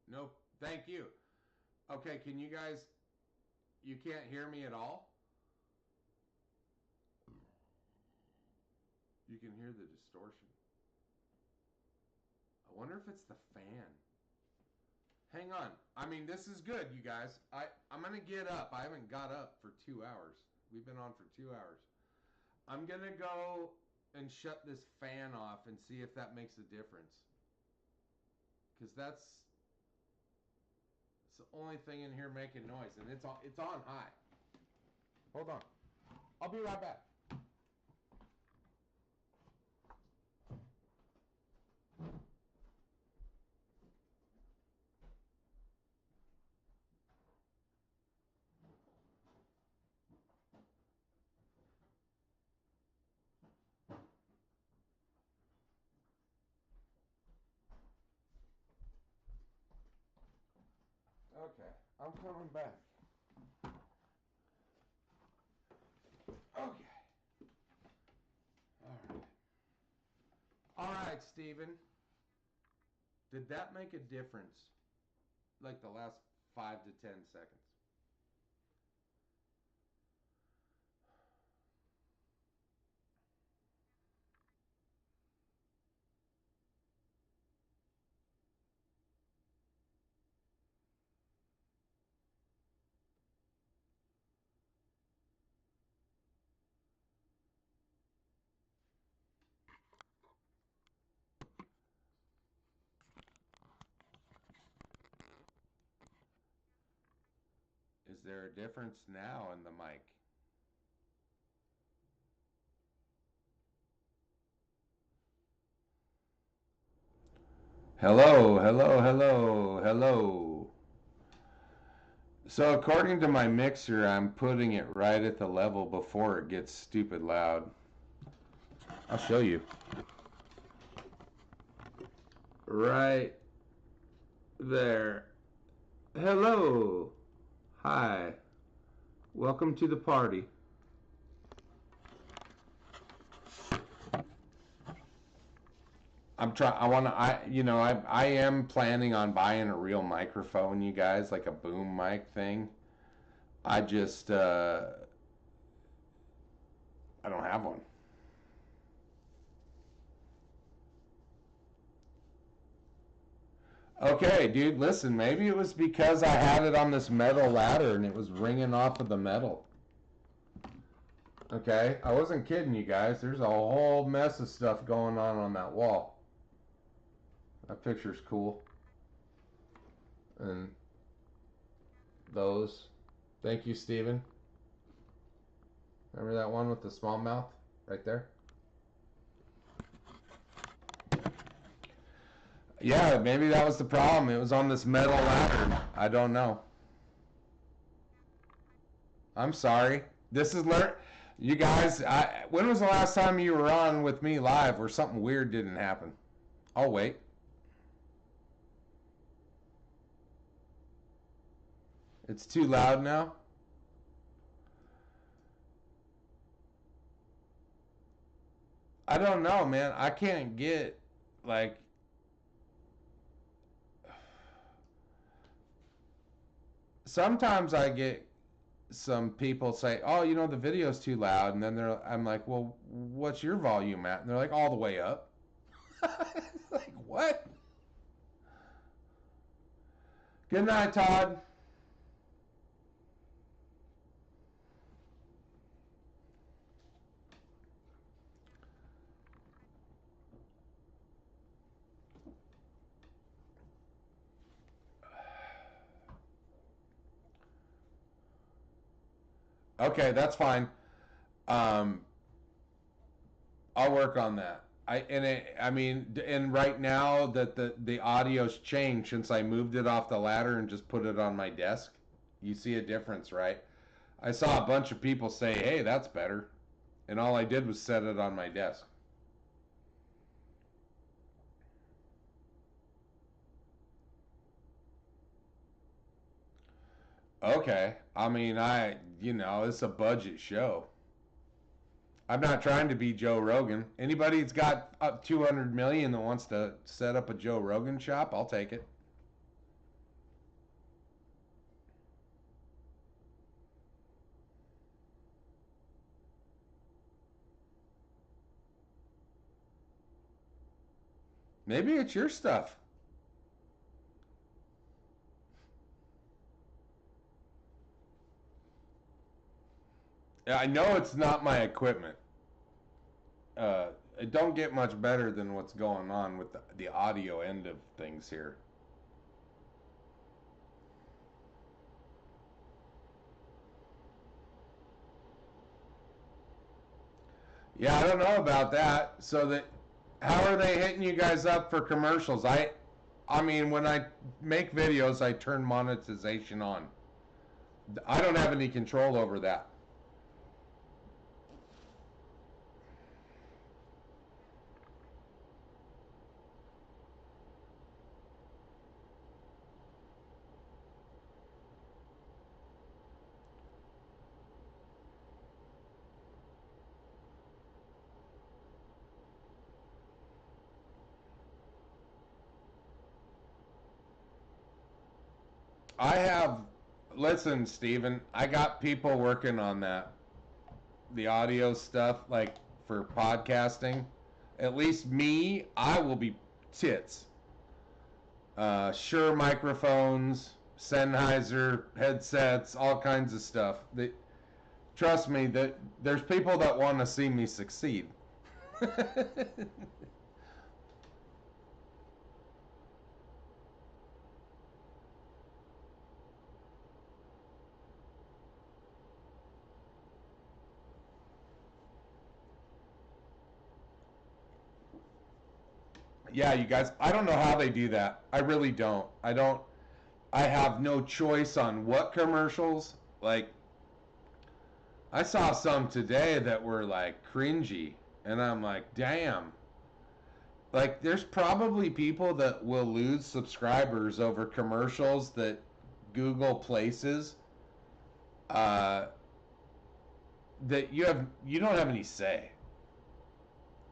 No, thank you. Okay, can you guys, you can't hear me at all? You can hear the distortion. I wonder if it's the fan. Hang on. I mean, this is good, you guys. I'm going to get up. I haven't got up for 2 hours. We've been on for 2 hours. I'm going to go and shut this fan off and see if that makes a difference. Because that's the only thing in here making noise. And it's on high. Hold on. I'll be right back. Okay, I'm coming back. Okay. All right. All right, Steven. Did that make a difference? Like the last 5 to 10 seconds? Is there a difference now in the mic? Hello, hello, hello, hello. So according to my mixer, I'm putting it right at the level before it gets stupid loud. I'll show you. Right there. Hello. Hi. Welcome to the party. I am planning on buying a real microphone, you guys, like a boom mic thing. I just, I don't have one. Okay, dude, listen, maybe it was because I had it on this metal ladder and it was ringing off of the metal. Okay, I wasn't kidding you guys. There's a whole mess of stuff going on that wall. That picture's cool. And those. Thank you, Steven. Remember that one with the small mouth right there? Yeah, maybe that was the problem. It was on this metal ladder. I don't know. I'm sorry. This is you guys, when was the last time you were on with me live where something weird didn't happen? I'll wait. It's too loud now. I don't know, man. I can't get, like, sometimes I get some people say, "Oh, you know, the video's too loud," and then I'm like, "Well, what's your volume at?" And they're like, "All the way up." Like, what? Good night, Todd. Okay, that's fine. Um, I'll work on that. And right now that the audio's changed since I moved it off the ladder and just put it on my desk. You see a difference, right? I saw a bunch of people say, "Hey, that's better," and all I did was set it on my desk. Okay, I mean, it's a budget show. I'm not trying to be Joe Rogan. Anybody that's got up 200 million that wants to set up a Joe Rogan shop, I'll take it. Maybe it's your stuff. I know it's not my equipment. It don't get much better than what's going on with the audio end of things here. Yeah, I don't know about that. How are they hitting you guys up for commercials? I mean, when I make videos, I turn monetization on. I don't have any control over that. I have, listen, Steven, I got people working on that. The audio stuff, like for podcasting. At least me, I will be tits. Shure microphones, Sennheiser headsets, all kinds of stuff. Trust me, that there's people that want to see me succeed. Yeah, you guys, I don't know how they do that. I really don't. I have no choice on what commercials. Like, I saw some today that were like cringy, and I'm like, damn. Like, there's probably people that will lose subscribers over commercials that Google places uh, that you don't have any say.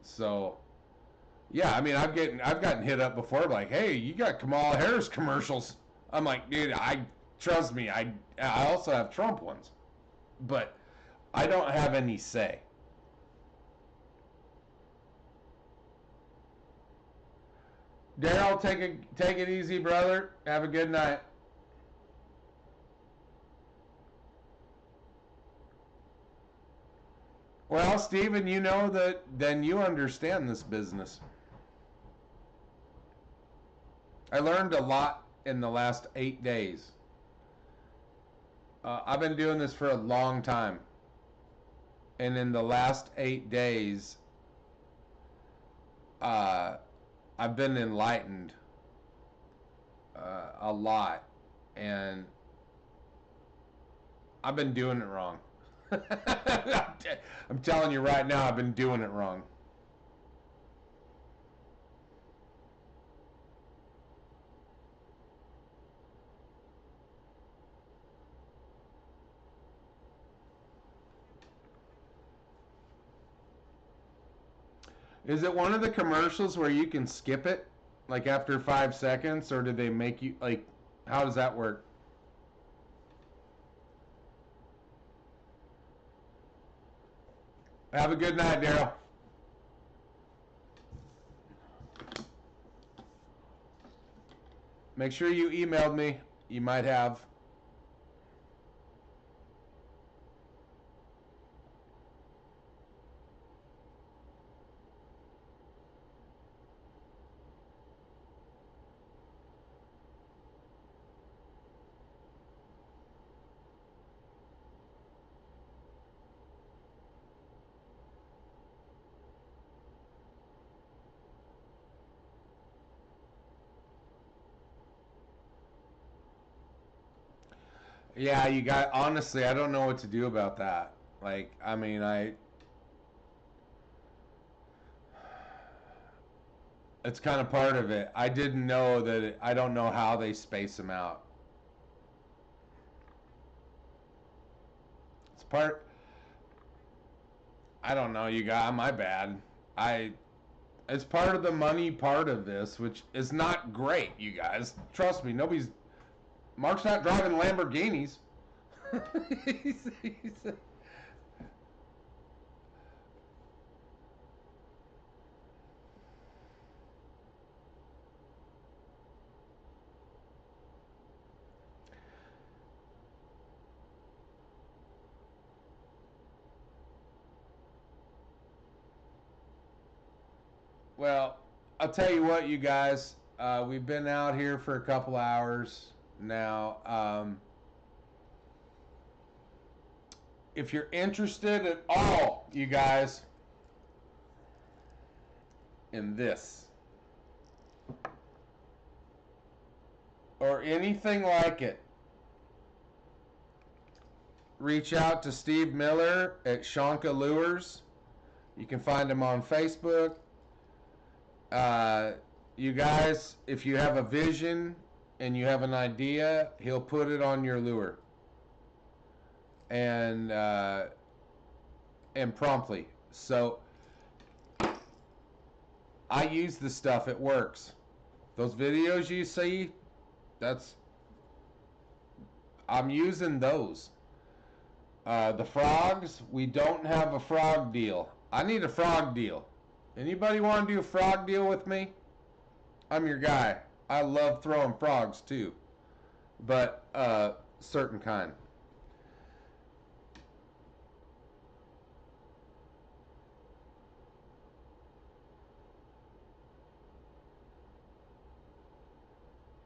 So, yeah, I mean, I've gotten hit up before, like, hey, you got Kamala Harris commercials. I'm like, dude, trust me, I also have Trump ones, but I don't have any say. Daryl, take it easy, brother. Have a good night. Well, Stephen, you know that then you understand this business. I learned a lot in the last 8 days. I've been doing this for a long time. And in the last 8 days, I've been enlightened a lot. And I've been doing it wrong. I'm telling you right now, I've been doing it wrong. Is it one of the commercials where you can skip it, like after 5 seconds, or do they make you, like, how does that work? Have a good night, Daryl. Make sure you emailed me. You might have. Yeah, you got, honestly, I don't know what to do about that. Like, I mean, it's kind of part of it. I didn't know that, I don't know how they space them out. It's part, I don't know, you got, my bad. It's part of the money part of this, which is not great, you guys. Trust me, Mark's not driving Lamborghinis. he's, well, I'll tell you what, you guys. We've been out here for a couple hours now. If you're interested at all, you guys, in this or anything like it, reach out to Steve Miller at Shonka Lures. You can find him on Facebook. You guys, if you have a vision and you have an idea, he'll put it on your lure. And promptly. So I use the stuff, it works. Those videos you see, I'm using those. The frogs, we don't have a frog deal. I need a frog deal. Anybody want to do a frog deal with me? I'm your guy. I love throwing frogs too, but certain kind.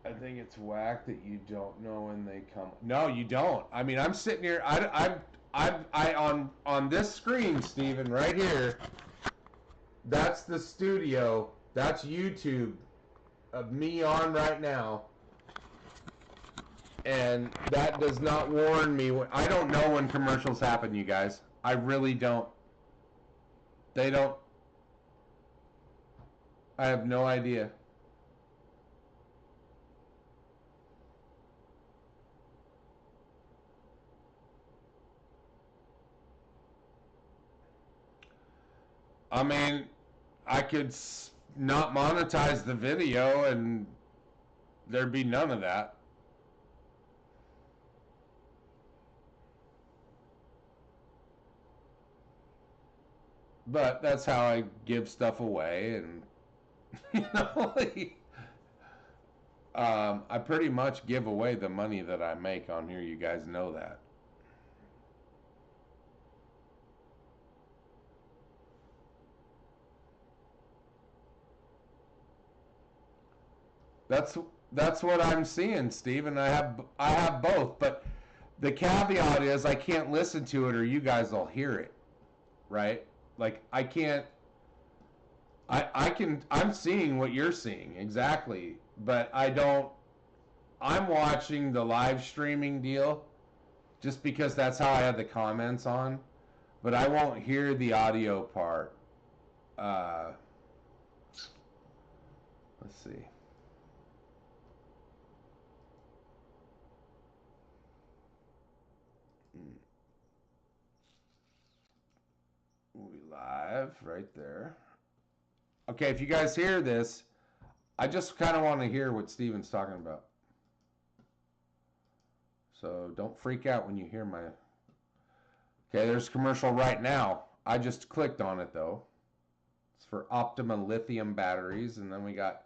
I think it's whack that you don't know when they come. No, you don't. I mean, I'm sitting here. On this screen, Steven, right here. That's the studio. That's YouTube of me on right now. And that does not warn me. I don't know when commercials happen, you guys. I really don't. They don't. I have no idea. I mean, I could not monetize the video and there'd be none of that. But that's how I give stuff away, and you know, I pretty much give away the money that I make on here. You guys know that. That's what I'm seeing, Steve, and I have both, but the caveat is I can't listen to it or you guys will hear it, right? Like I can't. I can. I'm seeing what you're seeing exactly, but I don't. I'm watching the live streaming deal, just because that's how I had the comments on, but I won't hear the audio part. Uh, let's see. We live right there. Okay, if you guys hear this, I just kind of want to hear what Steven's talking about. So don't freak out when you hear my... Okay, there's commercial right now. I just clicked on it though. It's for Optima lithium batteries, and then we got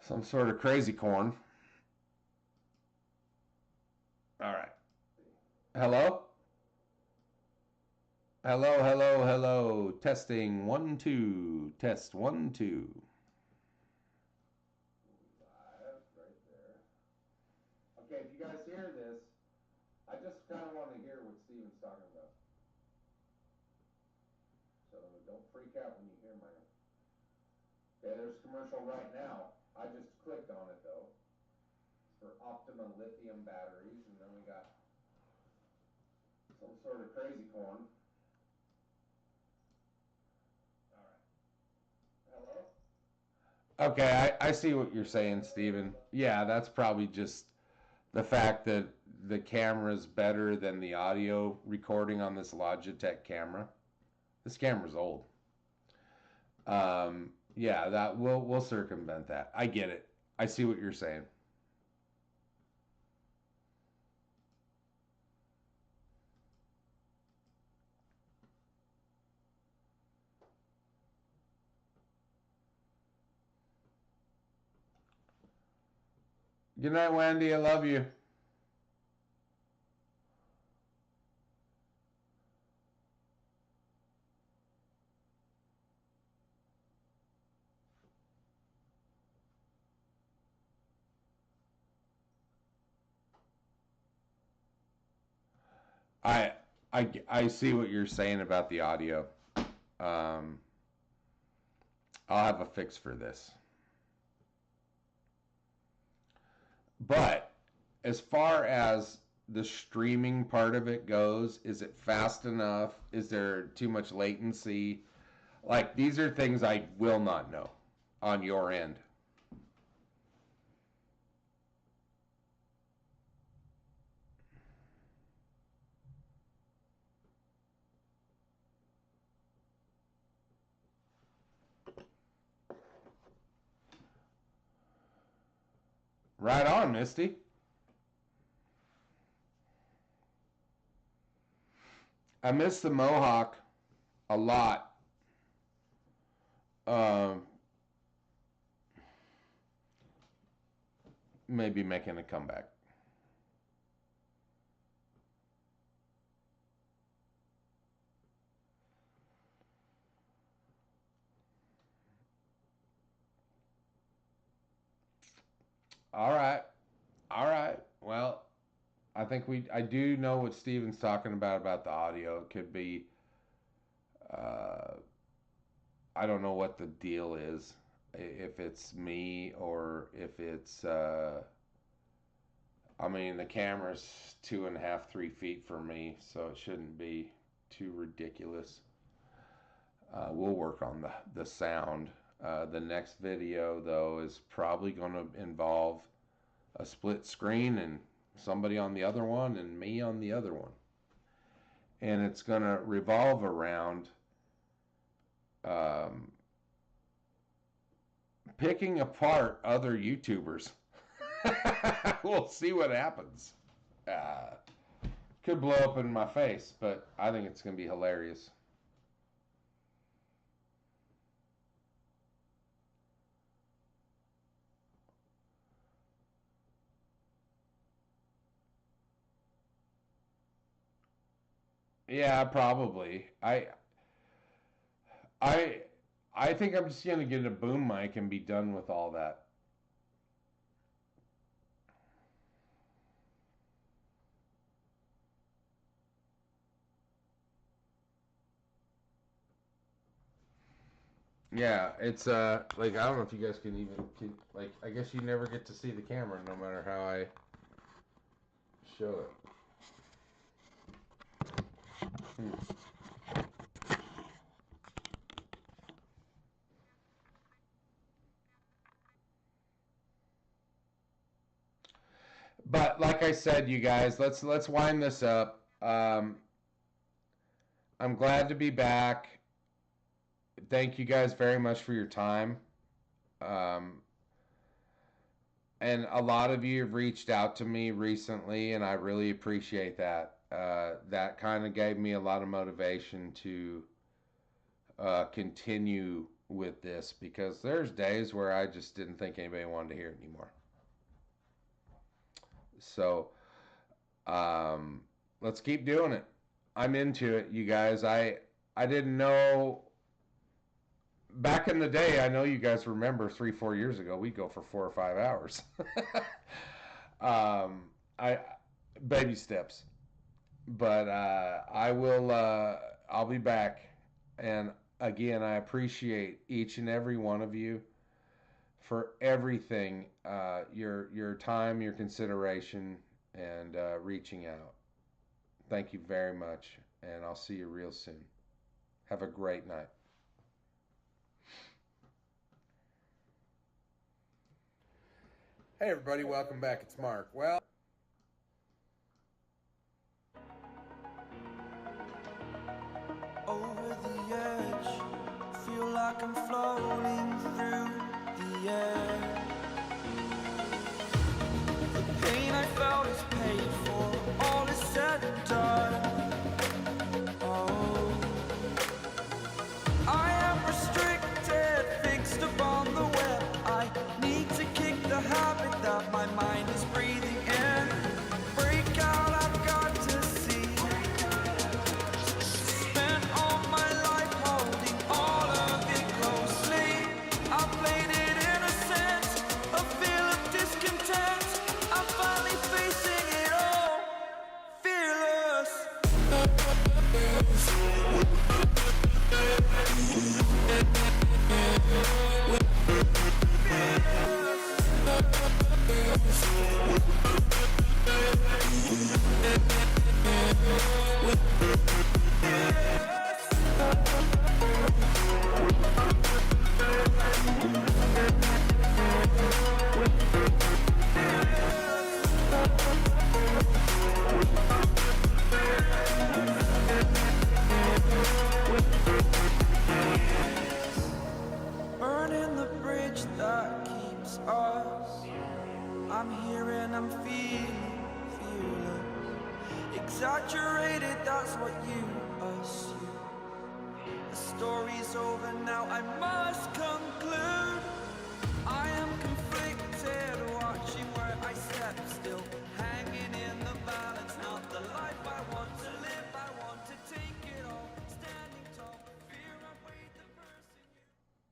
some sort of crazy corn. All right. Hello? Hello, hello, hello. Testing 1 2. Test 1 2. Live right there. Okay, if you guys hear this, I just kind of want to hear what Steven's talking about. So don't freak out when you hear my... Okay, there's commercial right now. I just clicked on it though. It's for Optima lithium batteries, and then we got some sort of crazy corn. Okay, I see what you're saying, Steven. Yeah, that's probably just the fact that the camera's better than the audio recording on this Logitech camera. This camera's old. Yeah, that we'll circumvent that. I get it. I see what you're saying. Good night, Wendy. I love you. I see what you're saying about the audio. Um, I'll have a fix for this. But as far as the streaming part of it goes, is it fast enough? Is there too much latency? Like, these are things I will not know on your end. Right on, Misty. I miss the Mohawk a lot. Maybe making a comeback. All right. All right. Well, I think I do know what Steven's talking about the audio. It could be, I don't know what the deal is. If it's me or if it's, I mean, the camera's 2.5, 3 feet from me, so it shouldn't be too ridiculous. We'll work on the sound. The next video, though, is probably going to involve a split screen and somebody on the other one and me on the other one. And it's going to revolve around picking apart other YouTubers. We'll see what happens. Could blow up in my face, but I think it's going to be hilarious. Yeah, probably. I I think I'm just gonna get a boom mic and be done with all that. Yeah, it's like I don't know if you guys like I guess you never get to see the camera no matter how I show it. But like I said, you guys, let's wind this up. I'm glad to be back. Thank you guys very much for your time. Um, and a lot of you have reached out to me recently, and I really appreciate that. That kind of gave me a lot of motivation to continue with this because there's days where I just didn't think anybody wanted to hear it anymore. So let's keep doing it. I'm into it, you guys. I didn't know back in the day. I know you guys remember 3-4 years ago we'd go for 4 or 5 hours. I baby steps, but I will. I'll be back, and again, I appreciate each and every one of you for everything, your time, your consideration, and reaching out. Thank you very much, and I'll see you real soon. Have a great night. Hey everybody, welcome back. It's Mark. Well, Over the edge, feel like I'm floating through the air. The pain I felt is paid for, all is said and done. Oh, I am restricted, fixed upon the web. I need to kick the habit that my mind is breathing in. Break out, I've got to see. Spent all my life holding all of it closely. I played it innocent, a feel of discontent. I'm finally facing it all, fearless. Burning the bridge that keeps us. I'm here and I'm feeling fearless. Exaggerated, that's what you assume. The story's over now, I must